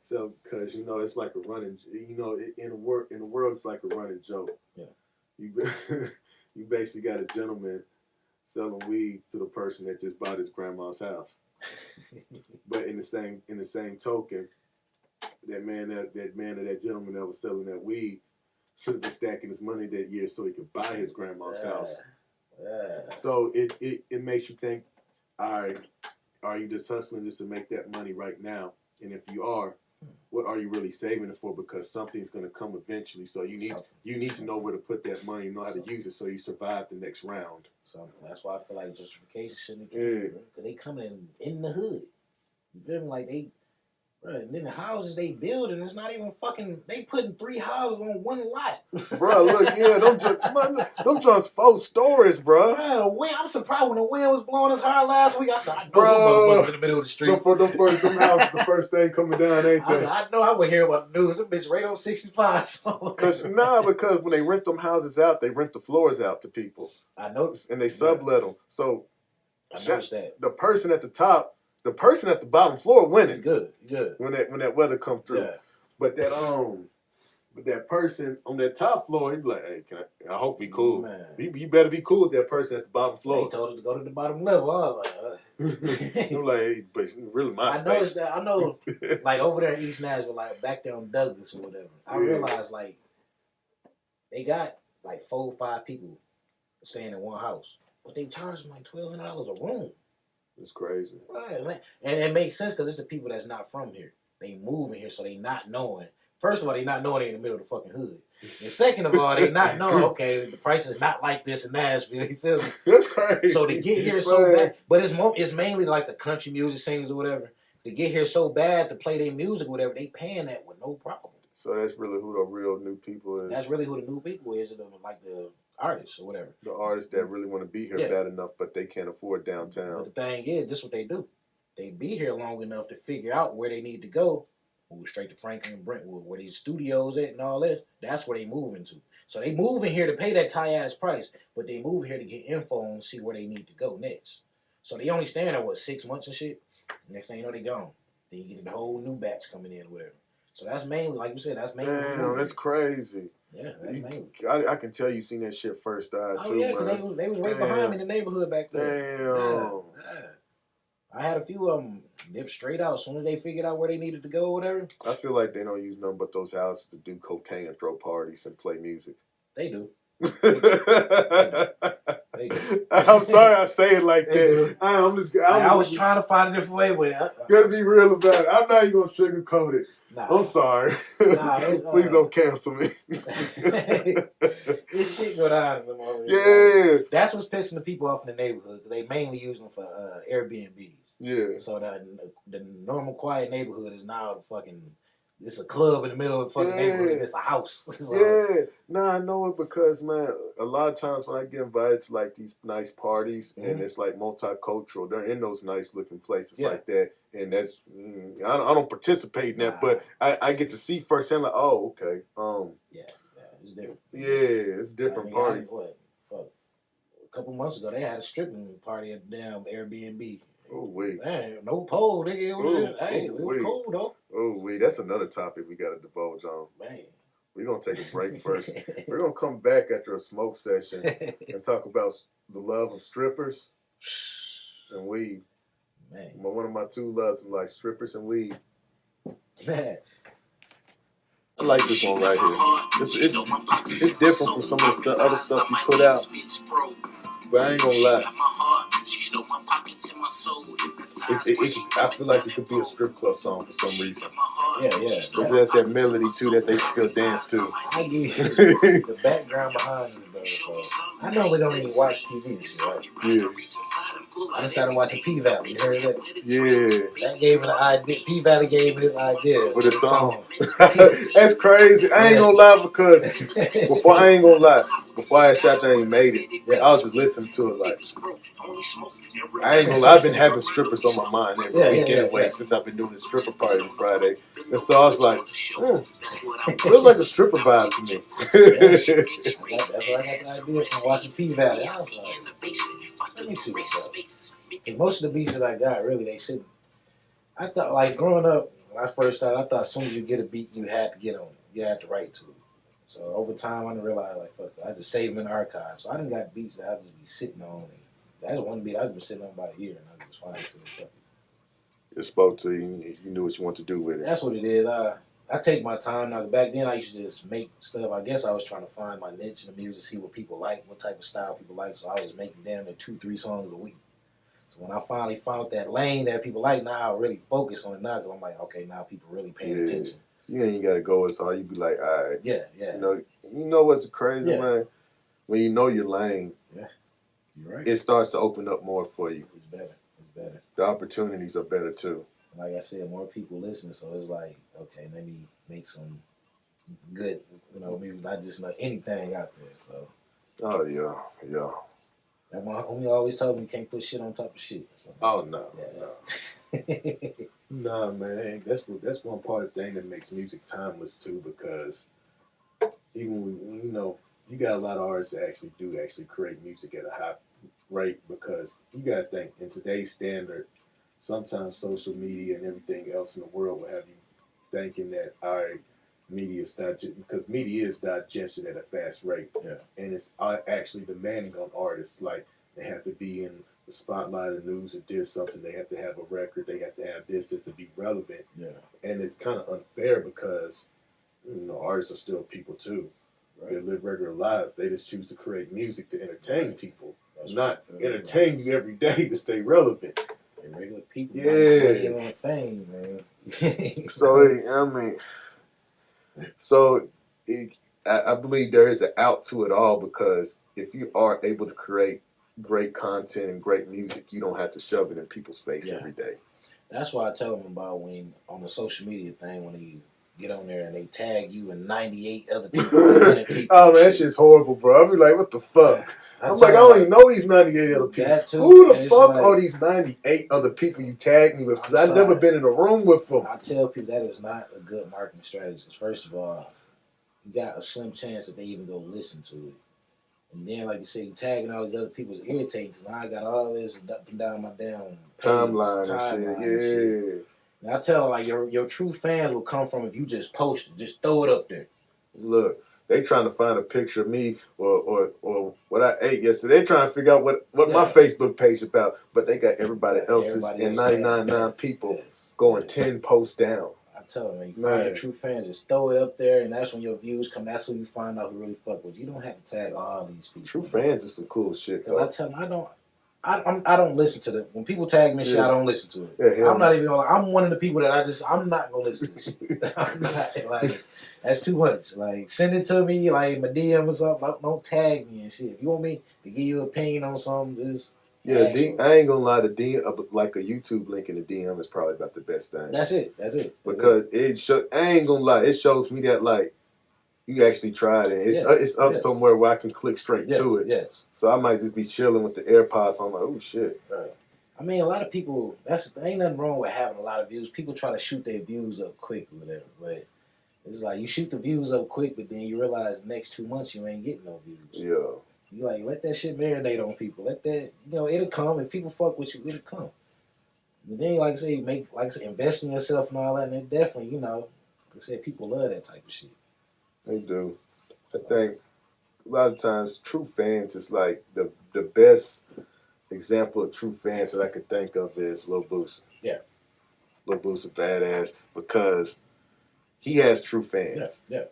so because it's like a running, in the world it's like a running joke. Yeah, you basically got a gentleman selling weed to the person that just bought his grandma's house, but in the same token, that gentleman that was selling that weed should have been stacking his money that year so he could buy his grandma's house. Yeah. So it makes you think, all right, are you just hustling just to make that money right now? And if you are, what are you really saving it for? Because something's going to come eventually. So you need to know where to put that money, know how to use it so you survive the next round.
So that's why I feel like gentrification shouldn't because they coming in the hood. You feel me? Like they. Bro, and then the houses they building, it's not even fucking. They putting 3 houses on one lot.
Bro, look, them just 4 stories, bro.
I'm surprised when the wind was blowing as hard last week. I said, I know them motherfuckers in the middle of the street.
Them houses, the first thing coming down, ain't they?
I know I would hear about the news. Them bitch right on 65. So.
Because when they rent them houses out, they rent the floors out to people.
I noticed,
and they sublet them. So
I noticed that
the person at the top. The person at the bottom floor winning.
Good.
When that weather come through. Yeah. But that person on that top floor, he be like, hey, I hope we cool. Man. You better be cool with that person at the bottom floor.
They told us to go to the bottom level. I was like,
I'm like, hey, but really my space.
I noticed that. I know, like over there in East Nashville, like back there on Douglas or whatever. I realized like they got like 4 or 5 people staying in one house, but they charge them like $1,200 a room.
It's crazy.
Right. And it makes sense because it's the people that's not from here. They move in here, so they not knowing. First of all, they not knowing they in the middle of the fucking hood. And second of all, they not knowing, okay, the price is not like this in Nashville. You feel me?
That's crazy.
So to get here so bad, but it's mainly like the country music singers or whatever. To get here so bad to play their music or whatever, they paying that with no problem.
So that's really who the real new people is.
That's really who the new people is, like the artists or whatever.
The artists that really want to be here bad enough, but they can't afford downtown.
But the thing is, this is what they do. They be here long enough to figure out where they need to go. Move straight to Franklin and Brentwood, where these studios at and all this. That's where they moving to. So they moving here to pay that tie-ass price, but they move here to get info and see where they need to go next. So they only staying there, 6 months and shit? Next thing you know, they gone. Then you get the whole new batch coming in or whatever. So that's mainly, like you said, that's mainly.
Damn, that's crazy.
Yeah, that's mainly.
I can tell you seen that shit first too,
yeah, because they was right behind me in the neighborhood back there.
Damn.
Yeah. I had a few of them dip straight out as soon as they figured out where they needed to go or whatever.
I feel like they don't use nothing but those houses to do cocaine and throw parties and play music.
They do.
I'm sorry I say it like that.
I was trying to find a different way with it.
Gotta be real about it. I'm not even gonna sugarcoat it.
Nah.
I'm sorry. Please don't cancel me.
This shit go down.
Yeah.
That's what's pissing the people off in the neighborhood because they mainly use them for Airbnbs.
Yeah.
So the normal quiet neighborhood is now the fucking. It's a club in the middle of the fucking neighborhood. And it's a house. So,
I know it because, man, a lot of times when I get invited to like these nice parties and it's like multicultural, they're in those nice looking places like that. And that's, I don't participate in that, but I get to see firsthand, like, oh, okay.
Yeah, it's different.
Yeah, it's different party.
A couple months ago, they had a stripping party at the damn Airbnb.
Oh, wait.
Man, no pole, nigga. It was cool, though.
Oh, wait. That's another topic we got to divulge on.
Man.
We're going to take a break first. We're going to come back after a smoke session and talk about the love of strippers and weed.
Man.
One of my two loves is like strippers and weed.
Man.
I like this one right here. It's different from some of the other stuff you put out. But I ain't gonna lie. I feel like it could be a strip club song for some reason.
Yeah.
Because there's that melody too that they still dance to.
I give you the background behind it, though. So I know we don't even watch TV, right?
Yeah.
I just started watching P-Valley. You heard that?
Yeah.
That gave me the idea. P-Valley gave me this idea
for the song. That's crazy. I ain't gonna lie because before I sat there and made it, I was just listening to it like. I ain't gonna lie, I've been having strippers on my mind every week anyway since I've been doing this stripper party on Friday. And so I was like, feels like a stripper vibe to me.
That's where I got the idea from watching P-Valley. I was like, let me see what's up. And most of the beats that I got, really, they sit. I thought, like, growing up, when I first started, I thought as soon as you get a beat, you had to get on it. You had to write to it. So over time, I didn't realize, like, fuck, I just saved them in the archive. So I done got beats that I just be sitting on. And that's one beat I've been sitting on about a year, and I just find it to the stuff.
It spoke to you. You knew what you want to do with it.
That's what it is. I take my time. Now, back then, I used to just make stuff. I guess I was trying to find my niche in the music, see what people like, what type of style people like. So I was making damn near 2-3 songs a week. So when I finally found that lane that people like, now I really focus on it now because I'm like, okay, now people really paying attention.
You ain't got to go as hard. You be like, all right.
Yeah.
You know what's crazy, man? When you know your lane,
you're right.
It starts to open up more for you.
It's better.
The opportunities are better too.
Like I said, more people listen, so it's like, okay, let me make some good, music, not just anything out there. So.
Oh yeah.
And my homie always told me you can't put shit on top of shit. So.
Oh no. Nah, man. That's one part of the thing that makes music timeless too, because even when, you got a lot of artists that actually create music at a high rate, because you gotta think in today's standard, sometimes social media and everything else in the world will have you thinking that our media is because media is digested at a fast rate, and it's actually demanding on artists. Like they have to be in the spotlight of the news and do something. They have to have a record. They have to have this to be relevant. And it's kind of unfair because artists are still people too. Right. They live regular lives. They just choose to create music to entertain people, not entertain you every day to stay relevant.
They're regular people. Yeah. On fame, man.
I believe there is an out to it all, because if you are able to create great content and great music, you don't have to shove it in people's face every day.
That's why I tell them about when on the social media thing, when you get on there and they tag you and 98 other people.
Oh man, that shit's horrible, bro. I'll be like, what the fuck? I'm like, I don't even know these 98 other people. Who the fuck are these 98 other people you tagged me with? Because I've never been in a room with them.
I tell people that is not a good marketing strategy. First of all, you got a slim chance that they even go listen to it. And then, like you say, you tagging all these other people is irritating because I got all this up and down my damn
timeline and shit.
And I tell them, like, your true fans will come from if you just post it. Just throw it up there.
Look, they trying to find a picture of me or what I ate yesterday. They trying to figure out what my Facebook page is about. But they got everybody else's and 99 people going 10 posts down. I tell them, you find your true fans, just throw it up there, and that's when your views come. That's when you find out who really fuck with you. You don't have to tag all these people. True fans is some cool shit. I tell them, I don't listen to them. When people tag me shit, I don't listen to it. Yeah, I'm not even gonna, I'm one of the people that I'm not gonna listen to shit. I'm not, like, that's too much. Like, send it to me, like, my DM or something. Don't tag me and shit. If you want me to give you an opinion on something, just I ain't gonna lie, the DM, like a YouTube link in the DM is probably about the best thing. That's it. Because I ain't gonna lie, it shows me that, like, you actually tried it. It's up somewhere where I can click straight to it. Yes. So I might just be chilling with the AirPods on, like, oh shit. Right. I mean, a lot of people, ain't nothing wrong with having a lot of views. People try to shoot their views up quick or whatever, but it's like you shoot the views up quick, but then you realize the next 2 months you ain't getting no views. Yeah. You like, let that shit marinate on people. Let that, it'll come. If people fuck with you, it'll come. And then, like I say, invest in yourself and all that, and it definitely, like I said, people love that type of shit. They do. I think a lot of times true fans is like the best example of true fans that I could think of is Lil Boosie. Yeah. Lil Boosie badass because he has true fans. Yeah.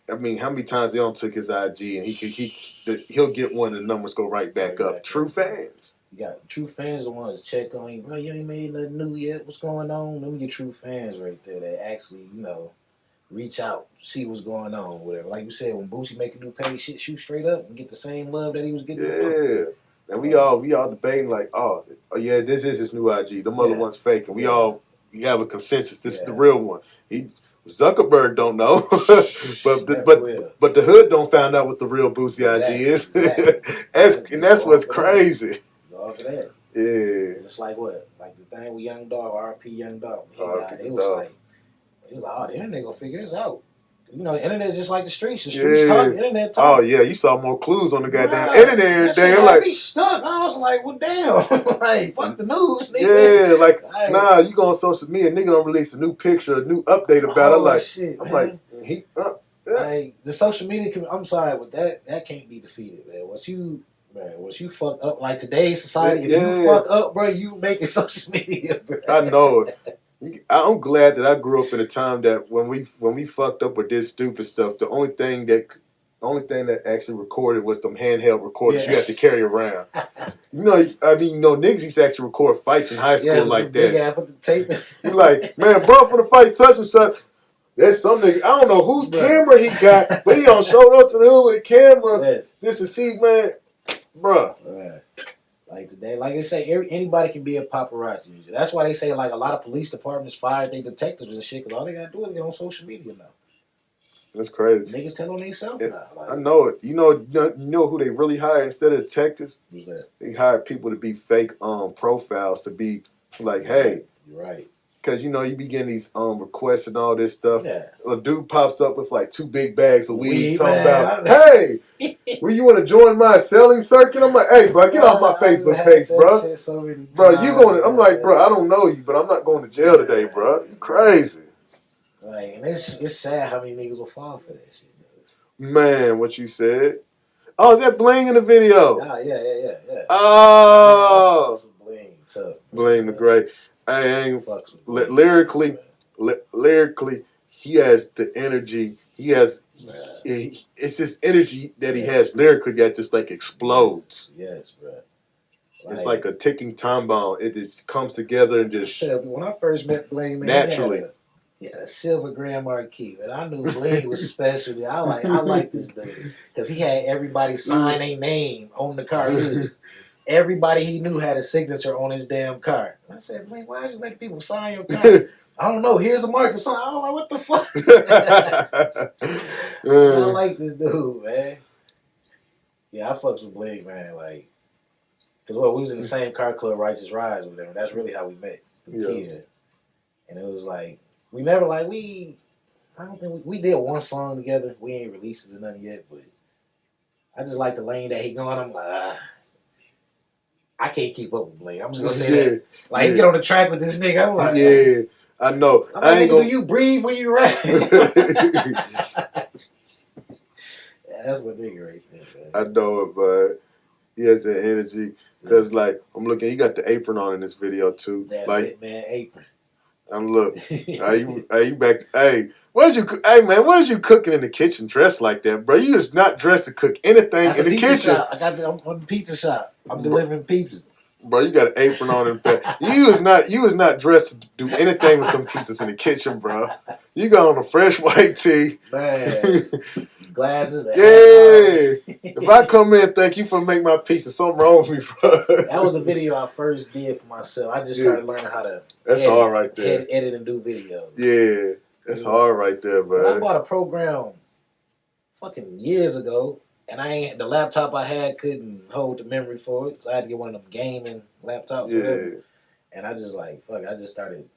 I mean, how many times they don't took his IG and he'll get one and the numbers go right back up. True fans. You got true fans, the ones that check on you. Bro, you ain't made nothing new yet. What's going on? Them your true fans right there that actually, reach out, see what's going on, whatever. Like you said, when Boosie make a new page, shit, shoot straight up and get the same love that he was getting before. Yeah. And we all debating like, oh yeah, this is his new IG. The other one's fake, and we have a consensus. This is the real one. Zuckerberg don't know, but the hood don't find out what the real Boosie IG is. Exactly. that's what's crazy. Off of that. Yeah. It's like what? Like the thing with Young Dog, RP Young Dog. It was like, oh, the internet gonna figure this out. The internet's just like the streets. The streets talk, the internet talk. Oh yeah, you saw more clues on the goddamn internet. Damn, like me stuck. I was like, well, damn, like fuck the news. Nigga. Yeah, like nah, you go on social media, nigga don't release a new picture, a new update about it. Like shit, I'm man. Like like the social media. I'm sorry, but that can't be defeated, man. Once you fuck up, like today's society, if you fuck up, bro, you make it social media, bro. I know it. I'm glad that I grew up in a time that when we fucked up or did stupid stuff, the only thing that actually recorded was them handheld recorders you had to carry around. Niggas used to actually record fights in high school like that. Yeah, put the tape in. You like, man, bro, for the fight such and such. There's some nigga, I don't know whose camera he got, but he don't show up to the hood with a camera. Just to see, man, bro. Right. Like today, like they say, anybody can be a paparazzi. That's why they say like a lot of police departments fired their detectives and shit because all they gotta do is get on social media now. That's crazy. Niggas tell on themselves now. Like, I know it. You know who they really hired instead of detectives? Who's that? They hired people to be fake profiles to be like, hey, you're right. Because you be getting these requests and all this stuff. Yeah. A dude pops up with like 2 big bags of weed talking about, hey, well, you want to join my selling circuit? I'm like, hey, bro, get off my Facebook page, bro. Bro, you going? I'm like, bro, I don't know you, but I'm not going to jail today, bro. You crazy. Like, and it's sad how many niggas will fall for that shit. Man, what you said? Oh, is that Bling in the video? Oh, yeah. Oh, Bling the Great. Lyrically, he has the energy. He has, it's this energy that he has lyrically that just like explodes. Yes, bro. It's like a ticking time bomb. It just comes together and just. When I first met Bling, man, naturally. He had a silver Grand Marquis, and I knew Bling was special. I like this dude because he had everybody sign their name on the car. Everybody he knew had a signature on his damn car. And I said, man, why don't you make people sign your car?
I don't know. Here's a market song. I don't know what the fuck. I don't like this dude, man. Yeah, I fucks with Blink, man. Like, cause we was in the same car club, Righteous Rise, with them. That's really how we met. The kid, and it was like we never like we. I don't think we did one song together. We ain't released it or nothing yet, but I just like the lane that he going. I'm like, I can't keep up with Blink. I'm just gonna say that. Like, get on the track with this nigga. I'm like,
I know.
I'm like, do you breathe when you rap? That's what nigga right there, man.
I know it, but he has that energy. Cause like I'm looking, you got the apron on in this video too.
That
like
man apron.
I'm look. Are you back? Hey, hey man, what is you cooking in the kitchen dressed like that, bro? You is not dressed to cook anything in the kitchen.
Shop. I'm on the pizza shop. I'm delivering pizzas.
Bro, you got an apron on and you is not dressed to do anything with them pizzas in the kitchen, bro. You got on a fresh white tee.
Man. Glasses.
Yeah. If I come in and thank you for making my pizza, something wrong with me, bro.
That was a video I first did for myself. I just started learning how to
hard right there.
Edit and do videos.
Yeah. That's hard right there, bro.
I bought a program fucking years ago, and the laptop I had couldn't hold the memory for it, so I had to get one of them gaming laptops.
Yeah.
And I just I just started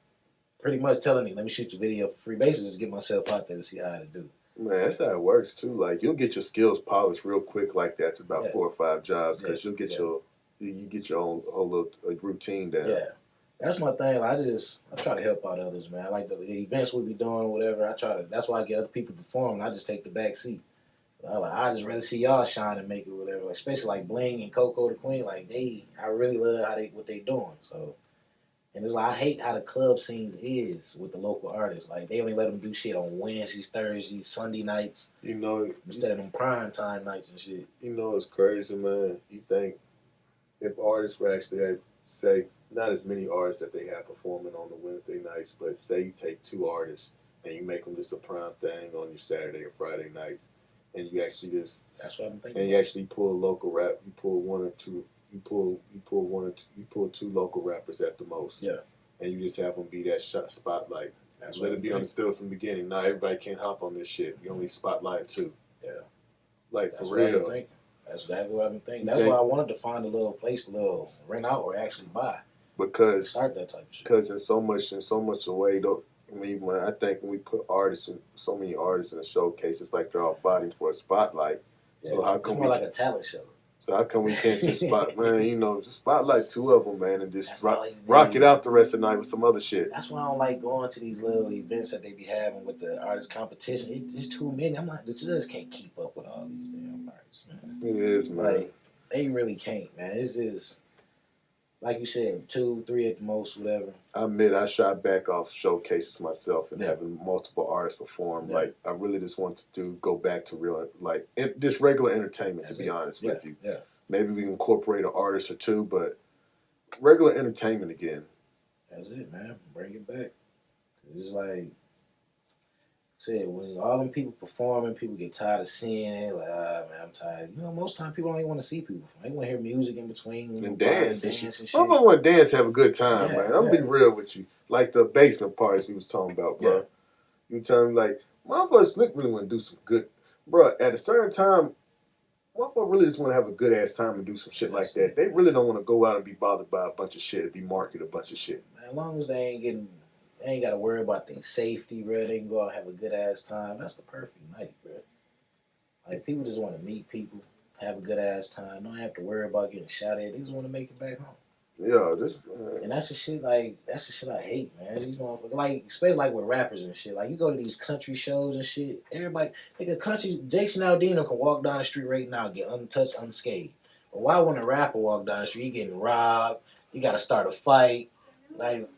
pretty much telling me, let me shoot your video for free, basically just get myself out there to see how to do.
Man, that's how it works too. Like you'll get your skills polished real quick like that to about 4 or 5 jobs because you'll get you get your own whole little routine down.
Yeah. That's my thing. I try to help out others, man. I like the events we be doing, whatever. That's why I get other people to perform, and I just take the back seat. I just rather see y'all shine and make it, whatever. Like, especially like Bling and Coco the Queen. Like I really love what they doing. So, and it's like I hate how the club scenes is with the local artists. Like they only let them do shit on Wednesdays, Thursdays, Sunday nights.
You know,
instead of them prime time nights and shit.
You know, it's crazy, man. You think if artists were actually say. Not as many artists that they have performing on the Wednesday nights, but say you take 2 artists and you make them just a prime thing on your Saturday or Friday nights, and you actually just
that's what I'm thinking.
And you actually pull a local rap. You pull 1 or 2. You pull 2 local rappers at the most.
Yeah.
And you just have them be that spotlight. Let it be understood from the beginning. Not everybody can't hop on this shit. You only spotlight 2.
Yeah.
Like for real.
That's exactly what I've been thinking. That's why I wanted to find a little place to rent out or actually buy.
Because
start that type of shit.
Because in so much a way, though. I mean, I think when we put so many artists in a showcase, it's like they're all fighting for a spotlight.
Yeah, so how come more like a talent show?
So how come we can't just just spotlight 2 of them, man, and just rock it out the rest of the night with some other shit.
That's why I don't like going to these little events that they be having with the artist competition. It's too many. I'm like, the judges can't keep up with all these damn artists, man.
It is, man.
Like they really can't, man. It's just. Like you said, 2, 3 at the most, whatever.
I admit I shot back off showcases myself and having multiple artists perform. Yeah. Like I really just want to go back to real, like just regular entertainment. To be honest with you, maybe we can incorporate an artist or 2, but regular entertainment again.
That's it, man. Bring it back. It's like said, when all them people performing, people get tired of seeing it. Like, man, I'm tired. You know, most time people don't even want to see people. They want to hear music in between
and dance and shit.
Some
people want to dance, have a good time, man. I'm gonna be real with you. Like the basement parties we was talking about, bro. You tell me like, motherfuckers Slick really want to do some good, bro. At a certain time, motherfuckers really just want to have a good ass time and do some shit like that. They really don't want to go out and be bothered by a bunch of shit, be marketed a bunch of shit.
Man, as long as they ain't got to worry about their safety, bro. They can go out and have a good ass time. That's the perfect night, bro. Like, people just want to meet people, have a good ass time. Don't have to worry about getting shot at. They just want to make it back home.
Yeah,
and that's the shit. Like, that's the shit I hate, man. These motherfuckers, like, especially like with rappers and shit. Like, you go to these country shows and shit. Everybody, like a country, Jason Aldean can walk down the street right now, get untouched, unscathed. But why when a rapper walk down the street, he getting robbed? You got to start a fight, like.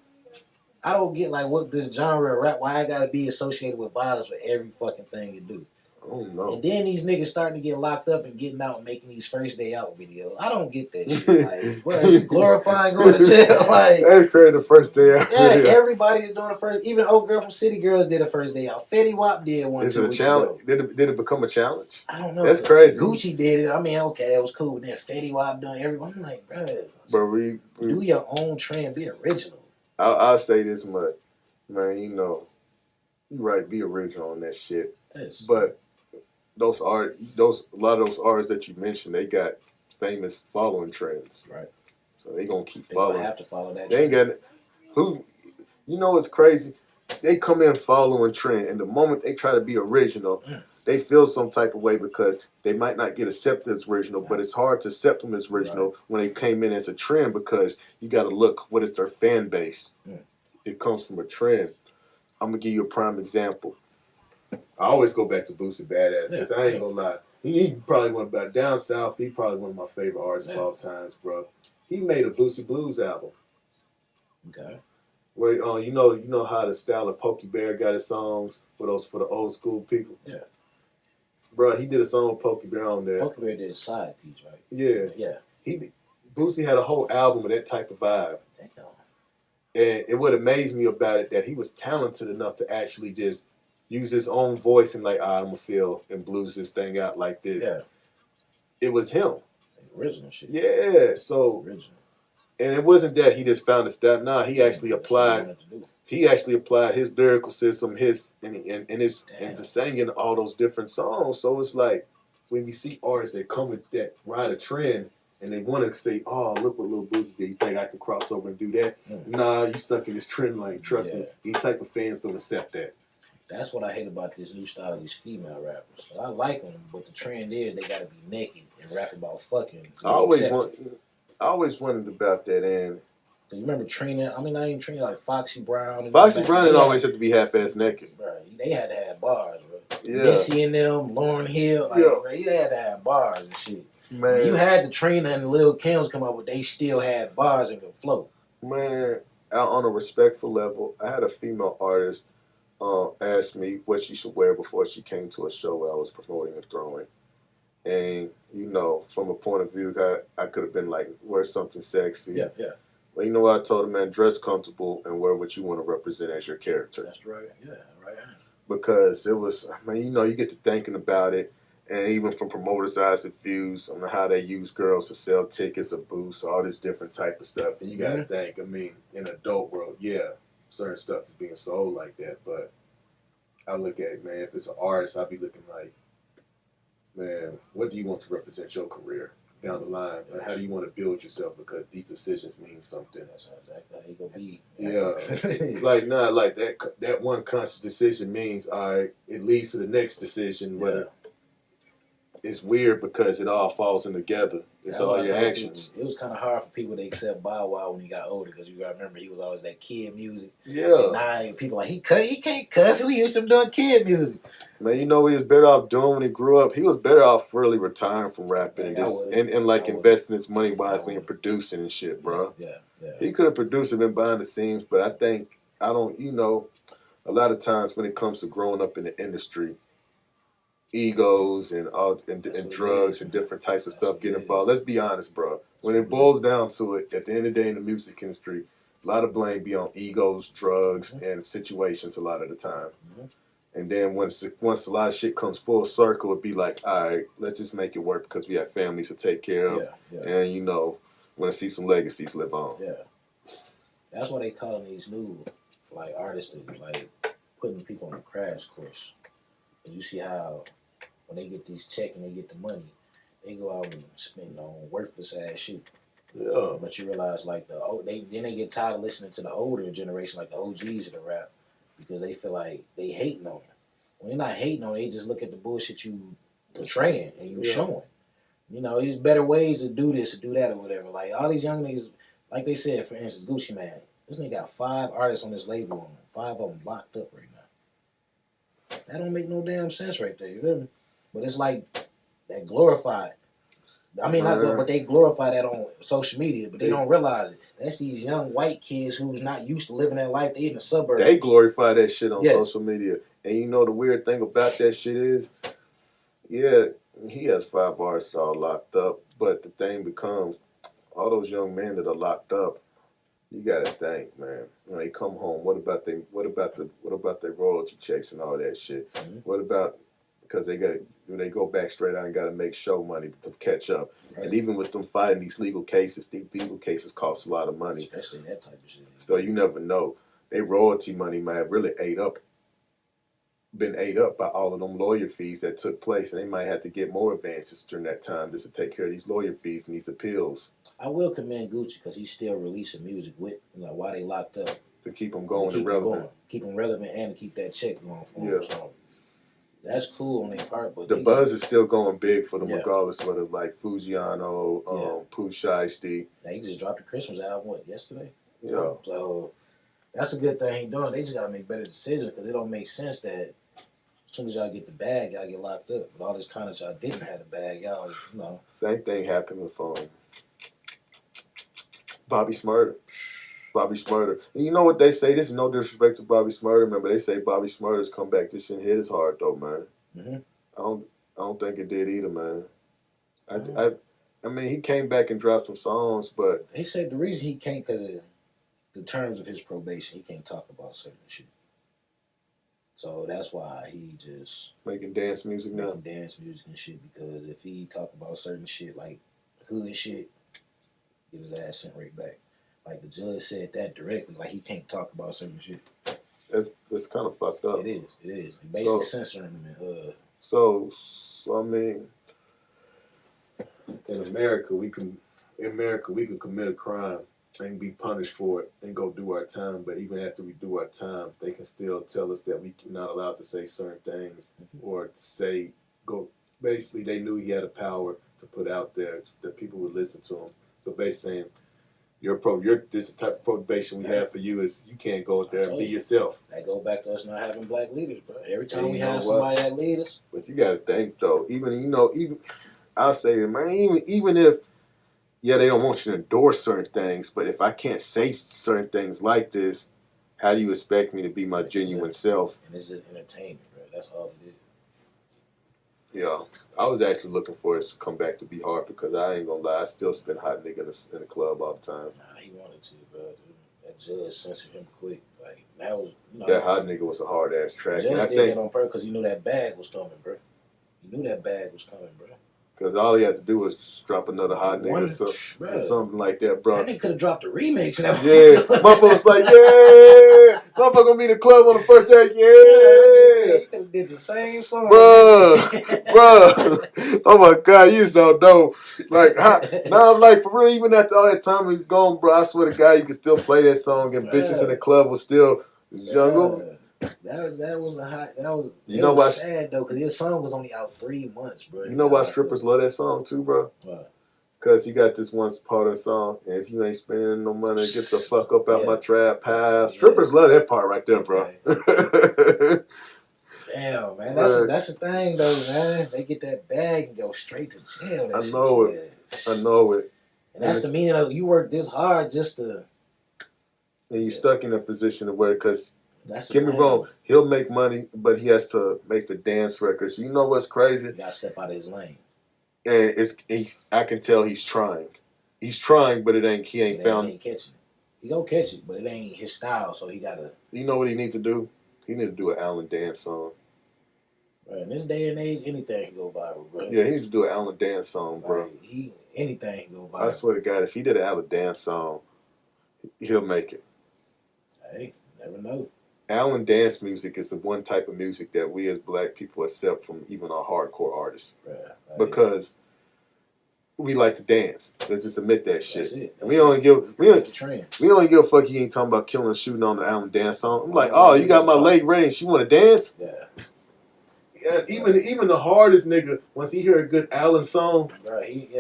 I don't get like what this genre of rap, why I gotta be associated with violence with every fucking thing you do.
Oh no.
And then these niggas starting to get locked up and getting out and making these first day out videos. I don't get that shit. Like, what are you glorifying going to jail? Like,
they created the first day out.
Yeah, everybody is doing the first. Even old girl from City Girls did a first day out. Fetty Wap did one.
Is it a challenge? Did it become a challenge?
I don't know.
That's crazy.
Gucci did it. I mean, okay, that was cool. But then Fetty Wap done everyone. I'm like, bro,
we
do your own trend, be original.
I'll say this much. Man, you know, you right, be original on that shit.
Yes.
But a lot of those artists that you mentioned, they got famous following trends.
Right.
So they gonna keep
They
following.
gonna have to follow that.
They ain't got who. You know what's crazy? They come in following trend, and the moment they try to be original, they feel some type of way because they might not get accepted as original. But it's hard to accept them as original when they came in as a trend because you got to look what is their fan base. It comes from a trend. I'm gonna give you a prime example. I always go back to Boosie Badass because I ain't gonna lie. He probably one about down south. He probably one of my favorite artists of all times, bro. He made a Boosie Blues album.
Okay.
Where you know how the style of Pokey Bear got his songs for the old school people.
Yeah.
Bro, he did a song with Pokey Bear on there.
Pokey Bear did a side piece, right?
Yeah.
Yeah.
Boosie had a whole album of that type of vibe.
Damn.
And it would amaze me about it that he was talented enough to actually just use his own voice and like, I'm gonna feel and blues this thing out like this.
Yeah.
It was him.
Original shit.
Yeah. So
Original.
And it wasn't that he just found a style. Nah, he actually applied. He actually applied his lyrical system, into singing all those different songs. So it's like when you see artists that come with that ride a trend and they want to say, "Oh, look what Lil Boosie did. You think I can cross over and do that?" Nah, you stuck in this trend lane. Trust me, these type of fans don't accept that.
That's what I hate about this new style of these female rappers. I like them, but the trend is they gotta be naked and rap about fucking.
I always wondered about that, and
you remember Trina? I mean, not even Trina, like Foxy Brown.
Foxy Brown didn't always have to be half-ass naked.
Bro, they had to have bars, bro.
Yeah.
Missy and them, Lauryn Hill, like, bro, you had to have bars and shit.
Man,
when you had the Trina and the Lil Kims come up with, they still had bars and could float.
Man, on a respectful level, I had a female artist ask me what she should wear before she came to a show where I was promoting and throwing. And, you know, from a point of view, I could have been like, wear something sexy.
Yeah.
But you know what I told her, man? Dress comfortable and wear what you want to represent as your character.
That's right. Yeah, right.
Because it was, I mean, you know, you get to thinking about it. And even from promoters' eyes and views on how they use girls to sell tickets or booths, all this different type of stuff. And you got to think, I mean, in the adult world, certain stuff is being sold like that. But I look at it, man, if it's an artist, I'll be looking like, man, what do you want to represent your career down the line? And how do you want to build yourself? Because these decisions mean something.
That's exactly how you gonna be.
Yeah. like that one conscious decision means, all right, it leads to the next decision, whether it's weird because it all falls in together. It's all your actions.
It was kind of hard for people to accept Bow Wow when he got older because you gotta remember he was always that kid music.
Yeah.
And now people like he can't cuss. We used to him doing kid music.
Man, you know what he was better off doing when he grew up? He was better off really retiring from rapping and like investing his money wisely and producing and shit, bro.
Yeah.
He could have produced and been behind the scenes, but a lot of times when it comes to growing up in the industry, egos and drugs and different types of stuff get involved. Let's be honest, bro. When it boils down to it, at the end of the day in the music industry, a lot of blame be on egos, drugs, and situations a lot of the time. And then once a lot of shit comes full circle, it'd be like, all right, let's just make it work because we have families to take care of. And, you know, want to see some legacies live on.
Yeah. That's why they calling these new, like, artists, like, putting people on a crash course. And you see how when they get these checks and they get the money, they go out and spend on worthless ass shit.
Yeah.
But you realize like they get tired of listening to the older generation, like the OGs of the rap, because they feel like they hating on it. When they're not hating on it, they just look at the bullshit you portraying and you showing. You know, there's better ways to do this or do that or whatever. Like all these young niggas, like they said, for instance, Gucci Mane. This nigga got 5 artists on this label, 5 of them locked up right now. That don't make no damn sense right there, you feel me? But it's like that glorified. I mean, not but they glorify that on social media, but they don't realize it. That's these young white kids who's not used to living that life. They in the suburbs.
They glorify that shit on social media. And you know the weird thing about that shit is, he has 5 artists all locked up, but the thing becomes, all those young men that are locked up, you gotta think, man. When they come home, what about their royalty checks and all that shit? What about because they go back straight out and got to make show money to catch up. Right. And even with them fighting these legal cases cost a lot of money.
Especially that type of shit.
So you never know. They royalty money might have really been ate up by all of them lawyer fees that took place, and they might have to get more advances during that time just to take care of these lawyer fees and these appeals.
I will commend Gucci because he's still releasing music with, while they locked up.
To keep them going and relevant.
Keep them relevant and to keep that check going for them.
Yeah.
So that's cool on their part. But
The buzz is still going big for them,
Yeah.
regardless of whether like Fujiano, Pooh Shiesty.
They just dropped the Christmas album, yesterday?
Yeah.
So that's a good thing he doing. They just got to make better decisions because it don't make sense that as soon as y'all get the bag, y'all get locked up. But all this time that y'all didn't have the bag, y'all,
Same thing happened with Bobby Smurder. And you know what they say? This is no disrespect to Bobby Smurder, man, but they say Bobby Smurder's comeback just didn't hit as hard though, man.
Mm-hmm.
I don't think it did either, man. I mean, he came back and dropped some songs, but
He said the reason he can't because of the terms of his probation, he can't talk about certain shit. So that's why he just
making dance music now.
making dance music and shit. Because if he talk about certain shit like hood shit, get his ass sent right back. Like the judge said that directly. Like he can't talk about certain shit.
That's kind of fucked up.
It is. Basically censoring him.
So I mean, in America we can commit a crime and be punished for it and go do our time. But even after we do our time, they can still tell us that we're not allowed to say certain things or Basically, they knew he had a power to put out there that people would listen to him. So basically saying, this type of probation we have for you is you can't go out there and be yourself.
That go back to us not having black leaders, bro. Every time we have somebody that lead us.
But you got to think though, even I'll say, man, even if they don't want you to endorse certain things, but if I can't say certain things like this, how do you expect me to be my genuine self?
And it's just entertainment, bro. That's all it is.
Yeah, I was actually looking for his comeback to be hard because I ain't gonna lie, I still spend hot nigga in the club all the time.
Nah, he wanted to, bro. That judge censored him quick. Like that was,
that hot nigga was a hard ass track.
The judge did that on purpose because he knew that bag was coming, bro. He knew that bag was coming, bro.
Because all he had to do was drop another hot nigga or something like that, bro.
That nigga could have dropped a remix.
Yeah, motherfuckers like, yeah. Motherfucker gonna be in the club on the first day, yeah.
He could have did the same song.
Bro. Oh my God, you so dope. Like, now I'm like, for real, even after all that time he's gone, bro, I swear to God, you can still play that song and bitches in the club will still jungle.
That was a hot. That was.
You know why?
Sad though, because his song was only out 3 months, bro.
You know why strippers love that song too, bro?
Why?
Because he got this one part of the song, and if you ain't spending no money, get the fuck up out my trap house. Strippers love that part right there, bro.
Damn, man, that's the thing though, man. They get that bag and go straight to jail.
I know it.
And that's the meaning of you work this hard just to.
And you stuck in a position of where, because.
Get
me wrong, he'll make money, but he has to make the dance records. So you know what's crazy?
He gotta step out of his lane.
And I can tell he's trying. He's trying, but he ain't found.
He ain't catching it. He gonna catch it, but it ain't his style. So he gotta.
You know what he need to do? He need to do an Allen dance song.
Bro, in this day and age, anything can go viral, bro.
Yeah, he needs to do an Allen dance song, bro.
Anything can go viral.
I swear to God, if he did an Allen dance song, he'll make it.
Hey, never know.
Allen dance music is the one type of music that we as black people accept from even our hardcore artists.
Right.
Because we like to dance. Let's just admit that shit.
That's it.
We only give a fuck you ain't talking about killing and shooting on the Allen dance song. I'm like, oh, you got my leg ready and she wanna dance? Yeah. Even the hardest nigga, once he hear a good Allen song.
Right,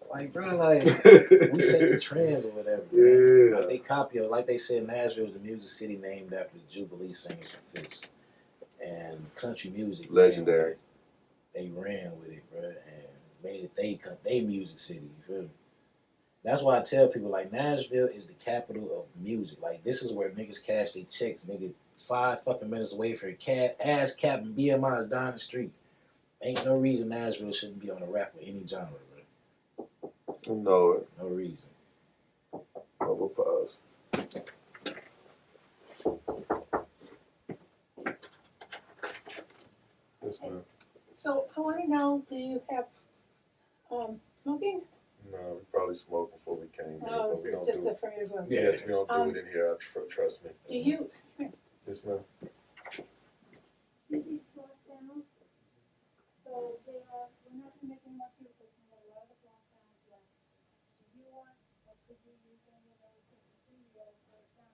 Like, bro, like, we set the trends or whatever.
Yeah.
Like, they copy it. Like they said, Nashville is the music city named after the Jubilee Singers and Fifths. And country music.
Legendary.
They ran with it, bro, and made it they music city, you feel me? That's why I tell people, like, Nashville is the capital of music. Like, this is where niggas cash their checks. Nigga, 5 fucking minutes away from ass cap and BMIs down the street. Ain't no reason Nashville shouldn't be on a rap with any genre, bro.
No
reason.
Double pause.
So I want to know, do you have smoking?
No, we probably smoked before we came here,
Oh,
but we don't
just
do it.
afraid of us.
Yes, we don't do it in here. Trust me.
Do you,
Yes, ma'am.
these block down? So they are, we're not gonna make any more people, because we have a lot of the block downs left. Do you want, or could you use any of those to the studio for a sound?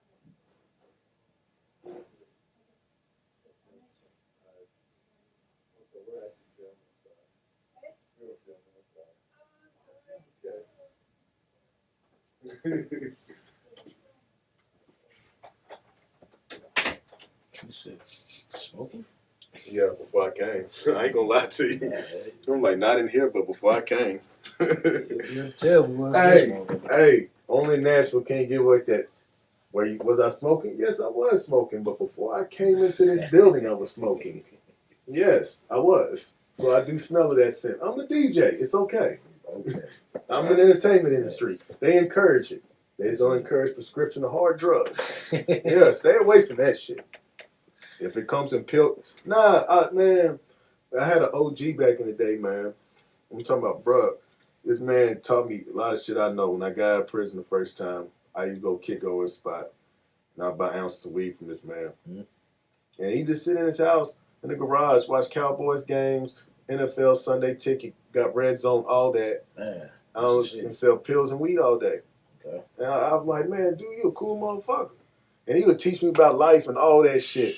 You said smoking?
Yeah, before I came. I ain't gonna lie to you. I'm like, not in here, but before I came.
You tell me what's
Hey, hey, only in Nashville can't get like that. Was I smoking? Yes, I was smoking, but before I came into this building, I was smoking. Yes, I was. So I do smell of that scent. I'm a DJ. It's okay.
Okay.
I'm in the entertainment industry. They encourage it. They just don't encourage prescription of hard drugs. Yeah, stay away from that shit. If it comes in pill, man. I had an OG back in the day, man. I'm talking about, bruh. This man taught me a lot of shit I know. When I got out of prison the first time, I used to go kick over his spot, and I buy ounces of weed from this man. Mm-hmm. And he just sit in his house in the garage, watch Cowboys games, NFL Sunday ticket, got red zone, all that. Man, and sell pills and weed all day. Okay. And I was like, man, dude, you a cool motherfucker. And he would teach me about life and all that shit.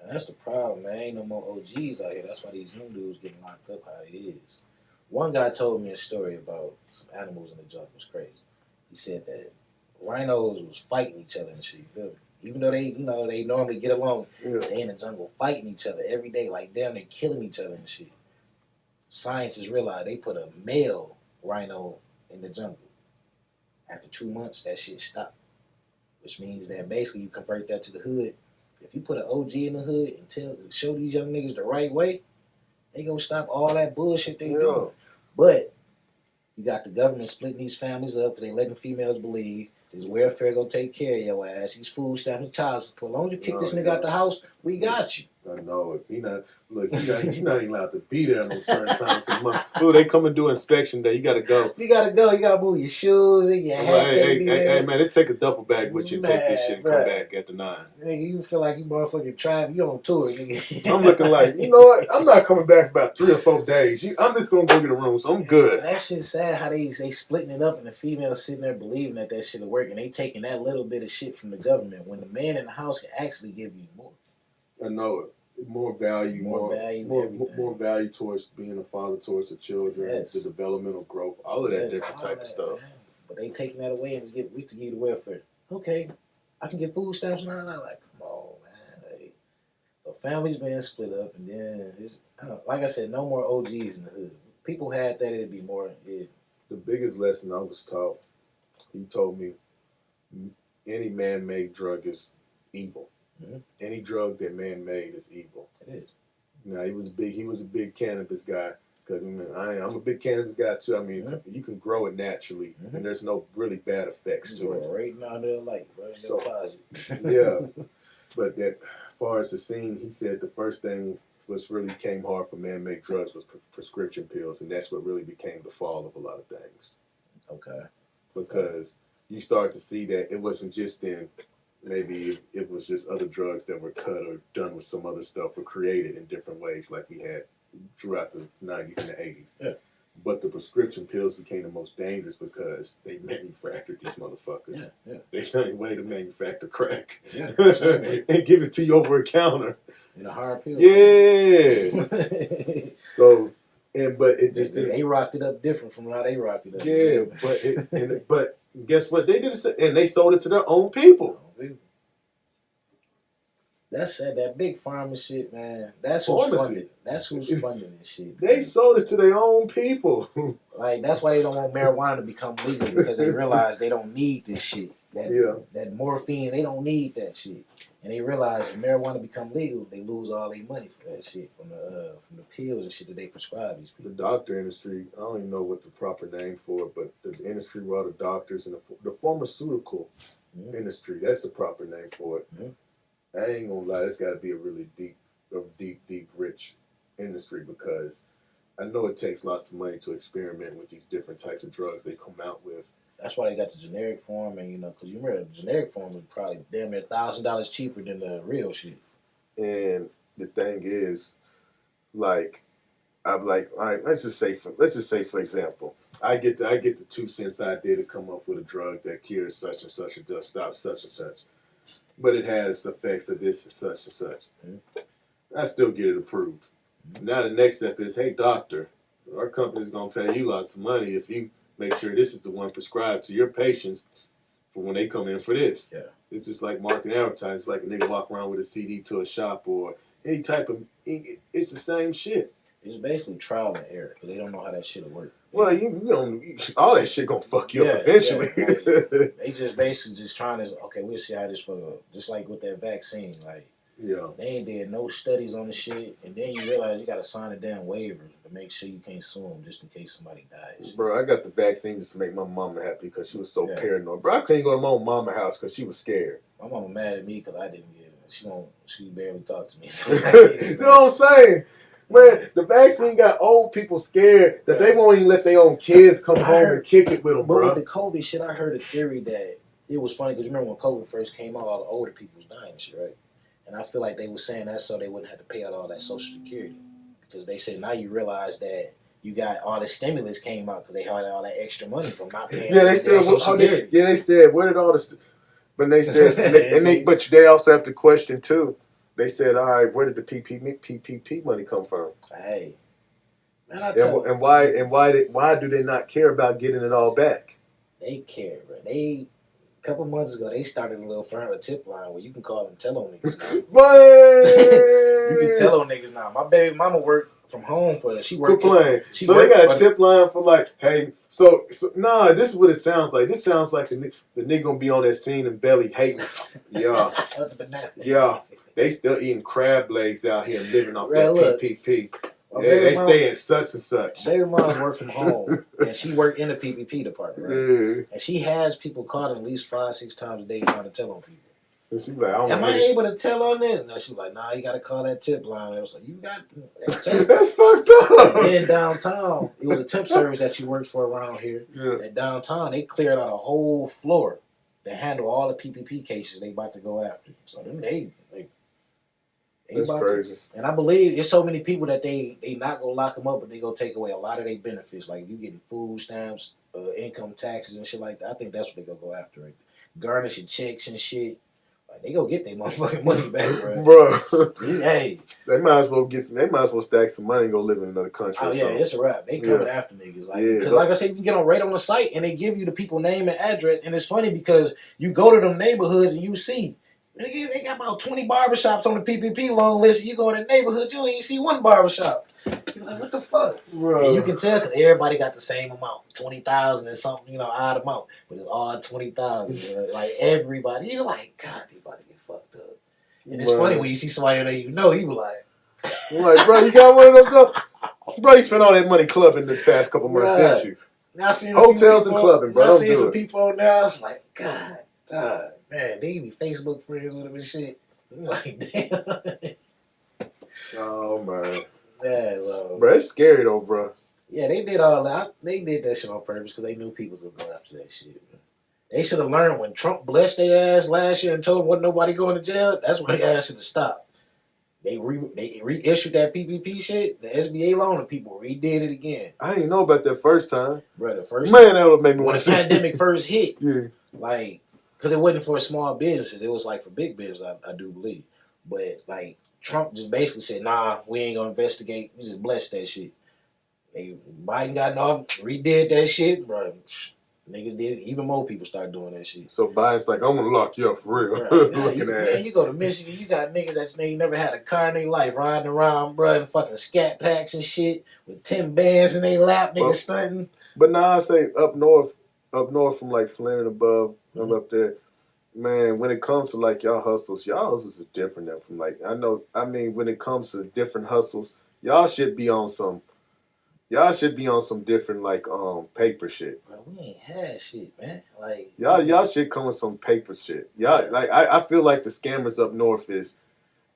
And that's the problem, man. Ain't no more OGs out here. That's why these young dudes getting locked up how it is. One guy told me a story about some animals in the jungle. It was crazy. He said that rhinos was fighting each other and shit. You feel me? Even though they normally get along, they in the jungle fighting each other every day, like damn, they killing each other and shit. Scientists realized they put a male rhino in the jungle. After 2 months, that shit stopped. Which means that basically you convert that to the hood. If you put an OG in the hood and show these young niggas the right way, they gonna stop all that bullshit they doing. But you got the government splitting these families up because they letting females believe this welfare gonna take care of your ass. These food stamps and child support. As long as you kick this nigga out the house, we got you.
I know it. You're not even allowed to be there no certain times of the month. Ooh, they come and do inspection day. You gotta go.
You gotta move your shoes and your hat.
Hey, man, let's take a duffel bag with you and take this shit and come back at the 9.
Nigga, you feel like you motherfucking tribe. You on tour, nigga.
I'm looking like, you know what? I'm not coming back for about 3 or 4 days. I'm just gonna go get a room, so I'm good.
And that shit's sad how they splitting it up and the females sitting there believing that shit will work and they taking that little bit of shit from the government when the man in the house can actually give you more.
I know it. More value towards being a father towards the children, the developmental growth, all of that different type of stuff.
Man. But they taking that away and just we to give you the welfare. Okay, I can get food stamps and all that. Like, come on, man. Like, so families being split up, and then like I said, no more OGs in the hood. People had that, it'd be more. Yeah.
The biggest lesson I was taught, he told me, any man-made drug is evil. Mm-hmm. Any drug that man made is evil. It is. Now he was a big cannabis guy. Cause I'm a big cannabis guy too. I mean, you can grow it naturally, and there's no really bad effects to it.
Right now, they're like,
yeah. But that, as far as the scene, he said the first thing was really came hard for man-made drugs was prescription pills, and that's what really became the fall of a lot of things.
Okay.
Because you start to see that it wasn't just in. Maybe it was just other drugs that were cut or done with some other stuff or created in different ways like we had throughout the 90s and the 80s. Yeah. But the prescription pills became the most dangerous because they manufactured these motherfuckers. Yeah. They found a way to manufacture crack and give it to you over a counter.
In a hard pill.
Yeah. So, but it just...
They rocked it up different from how they rocked it up.
Yeah, but guess what? They did it, and they sold it to their own people.
That's that big pharma shit, man. That's who's funding. That's who's funding this shit.
They sold it to their own people.
Like that's why they don't want marijuana to become legal because they realize they don't need this shit. That morphine, they don't need that shit. And they realize if marijuana become legal, they lose all their money for that shit from the pills and shit that they prescribe these people.
The doctor industry, I don't even know what the proper name for it, but the industry where all the doctors and the pharmaceutical industry, that's the proper name for it. Mm-hmm. I ain't gonna lie, it's got to be a really deep, rich industry because I know it takes lots of money to experiment with these different types of drugs they come out with.
That's why they got the generic form, and because you remember the generic form is probably damn near $1,000 cheaper than the real shit.
And the thing is, like, I'm like, all right, let's just say for example, I get the 2 cents idea to come up with a drug that cures such and such and does stop such and such, but it has effects of this and such and such. I still get it approved. Now the next step is, hey doctor, our company's gonna pay you lots of money if you make sure this is the one prescribed to your patients for when they come in for this.
Yeah.
It's just like marketing advertising. It's like a nigga walk around with a CD to a shop or any type of. It's the same shit.
It's basically trial and error because they don't know how that shit will work.
Well, all that shit gonna fuck you up eventually.
Yeah. They just basically just trying to, okay, we'll see how this fuck up. Just like with that vaccine, like, they ain't did no studies on the shit, and then you realize you gotta sign a damn waiver to make sure you can't sue them just in case somebody dies.
Bro, I got the vaccine just to make my mama happy because she was so paranoid. Bro, I couldn't go to my own mama house because she was scared.
My mama mad at me because I didn't get it. She barely talked to me.
You know what I'm saying? Man, the vaccine got old people scared that they won't even let their own kids come home and kick it with them, bro.
But with the COVID shit, I heard a theory that it was funny because remember when COVID first came out, all the older people was dying and shit, right? And I feel like they were saying that so they wouldn't have to pay out all that Social Security. Because they said now you realize that you got all the stimulus came out because they had all that extra money from not paying.
Yeah, they said. They said where did all this? But they said, but they also have to question too. They said, all right, where did the PPP money come from?
Hey, man,
and why do they not care about getting it all back?
They care, bro. A couple months ago, they started a little firm, a tip line where you can call them tell on niggas now. You can tell on niggas now. My baby mama worked from home for she worked.
So they got a tip line for like, hey, so nah, this is what it sounds like. This sounds like the nigga gonna be on that scene in Belly hating. Yeah. Yeah. They still eating crab legs out here living off that PPP. They stay in such and such.
Baby mom worked from home, and she worked in the PPP department, right? And she has people calling at least 5-6 times a day trying to tell on people.
And she's like,
am I able to tell on this? And she's like, nah, you got to call that tip line. I was like, you got that
That's fucked up.
And then downtown, it was a tip service that she worked for around here. Yeah. At downtown, they cleared out a whole floor to handle all the PPP cases they about to go after. So them
that's crazy.
And I believe there's so many people that they not gonna lock them up, but they gonna take away a lot of their benefits. Like you getting food stamps, income taxes and shit like that. I think that's what they gonna go after. Right? Garnish your checks and shit. Like they gonna get their motherfucking money back, bro. Hey,
they might as well stack some money and go live in another country.
Oh yeah, it's a wrap. They coming after niggas. Like, because like I said, you can get on right on the site and they give you the people name and address. And it's funny because you go to them neighborhoods and you see. They got about 20 barbershops on the PPP long list. You go in the neighborhood, you don't even see one barbershop. You're like, what the fuck? Bro. And you can tell because everybody got the same amount, 20,000 and something, odd amount. But it's all 20,000. Like everybody, you're like, God, they about to get fucked up. And it's funny when you see somebody that you know, he was like,
like, bro, you got one of them clubs? Bro, you spent all that money clubbing this past couple months, didn't you?
Now, I seen
hotels and clubbing, bro.
I seen some people on there. I was like, God. Man, they can be Facebook friends with him and shit. Like, damn.
Oh, man.
Yeah, so.
Bro, it's scary, though, bro.
Yeah, they did all that. They did that shit on purpose because they knew people was going to go after that shit. Man. They should have learned when Trump blessed their ass last year and told them wasn't nobody going to jail. That's when they asked him to stop. They reissued that PPP shit, the SBA loan, and people redid it again.
I didn't know about that first time.
Bro, the first
man, that would make me want to
when the pandemic first hit.
Yeah.
Like, because it wasn't for small businesses. It was like for big business, I do believe. But like Trump just basically said, nah, we ain't gonna investigate. We just blessed that shit. Biden got off, redid that shit, bro. Niggas did it. Even more people start doing that shit.
So Biden's like, I'm gonna lock you up for real.
Right. You go to Michigan, you got niggas that they never had a car in their life riding around, bro, in fucking scat packs and shit with 10 bands in their lap, niggas stunting.
But now I say up north from like Flint and above, I'm up there. Man, when it comes to like y'all hustles is different than from like when it comes to different hustles, y'all should be on some different like paper shit.
Bro, we ain't had shit, man. Like
y'all should come with some paper shit. Y'all like I feel like the scammers up north is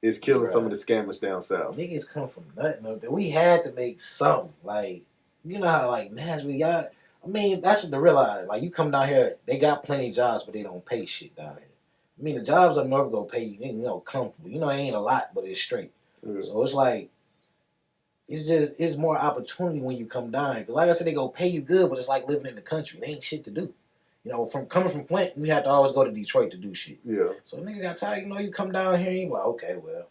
is killing some of the scammers down south.
Niggas come from nothing up there. We had to make something. Like, you know how, like, Nashville, y'all, I mean, that's what they realize. Like, you come down here, they got plenty of jobs, but they don't pay shit down here. I mean, the jobs up north go pay you, you know, comfortable. You know, it ain't a lot, but it's straight.
Yeah.
So it's like, it's more opportunity when you come down here. Because like I said, they go pay you good, but it's like living in the country. There ain't shit to do. You know, coming from Flint, we had to always go to Detroit to do shit.
Yeah.
So nigga got tired, you know, you come down here and you like, okay, well,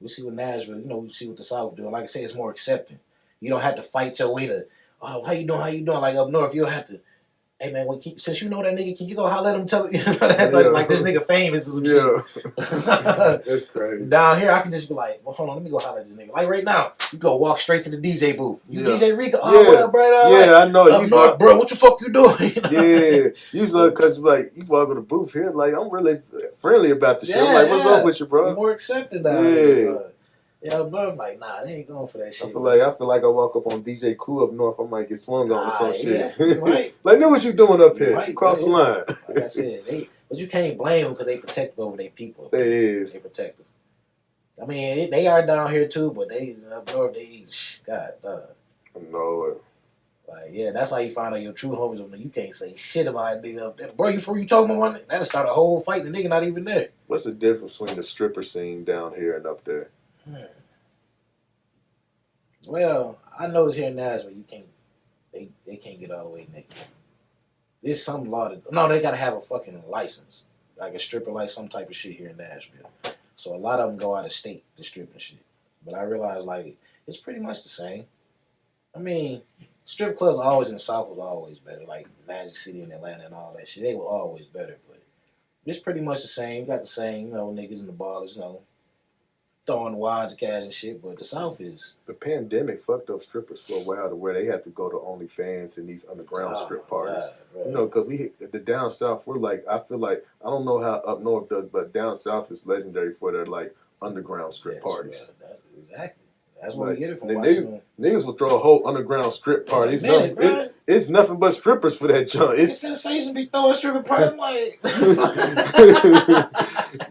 we see what Nashville, you know, we see what the South doing. Like I say, it's more accepting. You don't have to fight your way to, oh, how you doing? Like up north, you'll have to, hey man, since you know that nigga, can you go holler at him, tell him, you know, that type, like this nigga famous or some shit.
That's crazy.
Down here, I can just be like, well, hold on, let me go holler at this nigga. Like right now, you go walk straight to the DJ booth. You DJ Rico, what up, bro?
I know.
Up north, bro, what the fuck you doing? You know?
Yeah, usually because like you walk in the booth here, like I'm really friendly about the shit. I'm like, what's up with you, bro?
You're more accepted now. Yeah, but I'm like, nah, they ain't going for that shit.
I feel like I walk up on DJ Cool up north, I might get swung on or some shit.
Right.
Like, know what you doing up here?
Right,
Cross the line.
Like I said, but you can't blame them because they protect over their people.
They
protect them. I mean, they are down here too, but they up north, God,
I know it.
Like, yeah, that's how you find out your true homies. You can't say shit about a nigga up there. Bro, you talking about one? That'll start a whole fight. The nigga not even there.
What's the difference between the stripper scene down here and up there?
Well, I noticed here in Nashville, they can't get all the way naked. There's some law they gotta have a fucking license, like a stripper license, some type of shit here in Nashville. So a lot of them go out of state to strip and shit. But I realized like it's pretty much the same. I mean, strip clubs always in the South was always better, like Magic City in Atlanta and all that shit. They were always better, but it's pretty much the same. You got the same, you know, niggas in the bars, you know, throwing wads of cash and shit, but the South is...
The pandemic fucked up strippers for a while to where they had to go to OnlyFans and these underground strip parties. God, you know, because the down South, we're like, I feel like, I don't know how up north does, but down South is legendary for their, like, underground strip parties.
Exactly. That's where we get it from.
Niggas will throw a whole underground strip party. It's nothing but strippers for that junk. It's
sensation be throwing stripper party. Like,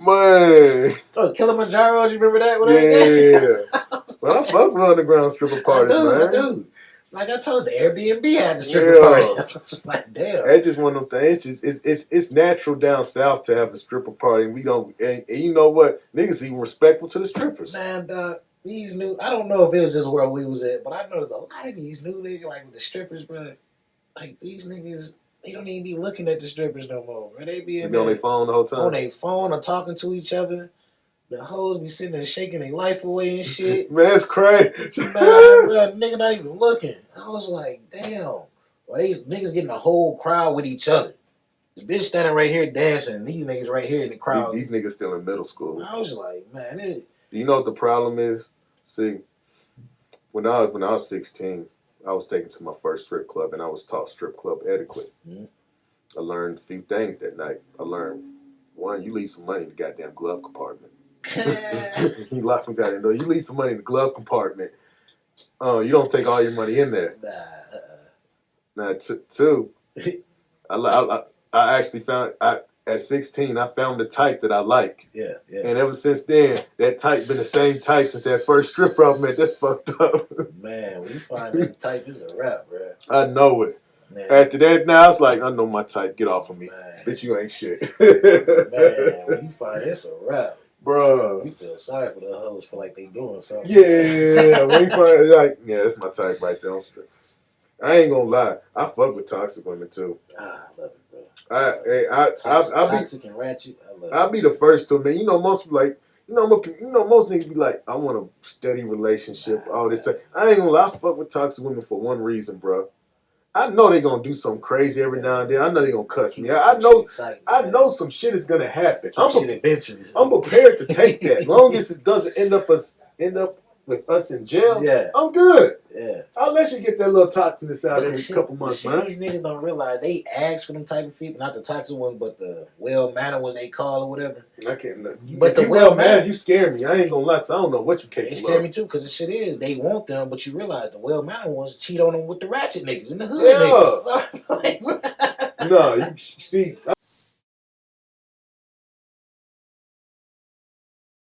man.
Oh, Kilimanjaro, you remember that?
Yeah. But I fuck with underground stripper parties, man. I do.
Like I told you, the Airbnb had the stripper party. It's like, damn.
That's just one of them things. It's natural down south to have a stripper party, and we don't. And you know what? Niggas even respectful to the strippers.
Man, these new, I don't know if it was just where we was at, but I know there's a lot of these new niggas, like with the strippers, bro. Like, these niggas, they don't even be looking at the strippers no more, bro. They be
on their phone the whole time.
On their phone or talking to each other. The hoes be sitting there shaking their life away and shit.
Man, that's crazy.
Man, bro, nigga not even looking. I was like, damn. Well, these niggas getting a whole crowd with each other. This bitch standing right here dancing, and these niggas right here in the crowd.
These niggas still in middle school.
I was like, man,
Do you know what the problem is? See, when I was 16, I was taken to my first strip club, and I was taught strip club etiquette. Mm-hmm. I learned a few things that night. I learned, one, you leave some money in the goddamn glove compartment. You lock them goddamn door. You leave some money in the glove compartment. You don't take all your money in there. Now, two, I actually found at 16, I found the type that I like. Yeah. And ever since then, that type been the same type since that first strip club, man. That's fucked up.
Man, when you find that type, it's a wrap, bro.
I know it. Man. After that, now it's like, I know my type. Get off of me. Man. Bitch, you ain't shit.
Man, when you find it's a wrap.
Bro.
You feel sorry for the hoes, feel like they doing something.
Yeah. When you find like, yeah, that's my type right there. I ain't gonna lie. I fuck with toxic women, too.
I love it. Toxic and ratchet.
I'll be the first to admit. You know, most like most niggas be like, I want a steady relationship, all this stuff. I ain't gonna lie. I fuck with toxic women for one reason, bro. I know they gonna do something crazy every now and then. I know they gonna cuss me. I know some shit is gonna happen. I'm prepared to take that. As long as it doesn't end up with us in jail, I'm good. Yeah. I'll let you get that little toxicness out every couple months, man.
These niggas don't realize they ask for them type of people, not the toxic ones, but the well-mannered ones they call or whatever.
I can't. But the well-mannered, you scare me. I ain't gonna lie, 'cause I don't know what you capable of.
They scare me too, because the shit is, they want them, but you realize the well-mannered ones cheat on them with the ratchet niggas and the hood niggas.
No, you see,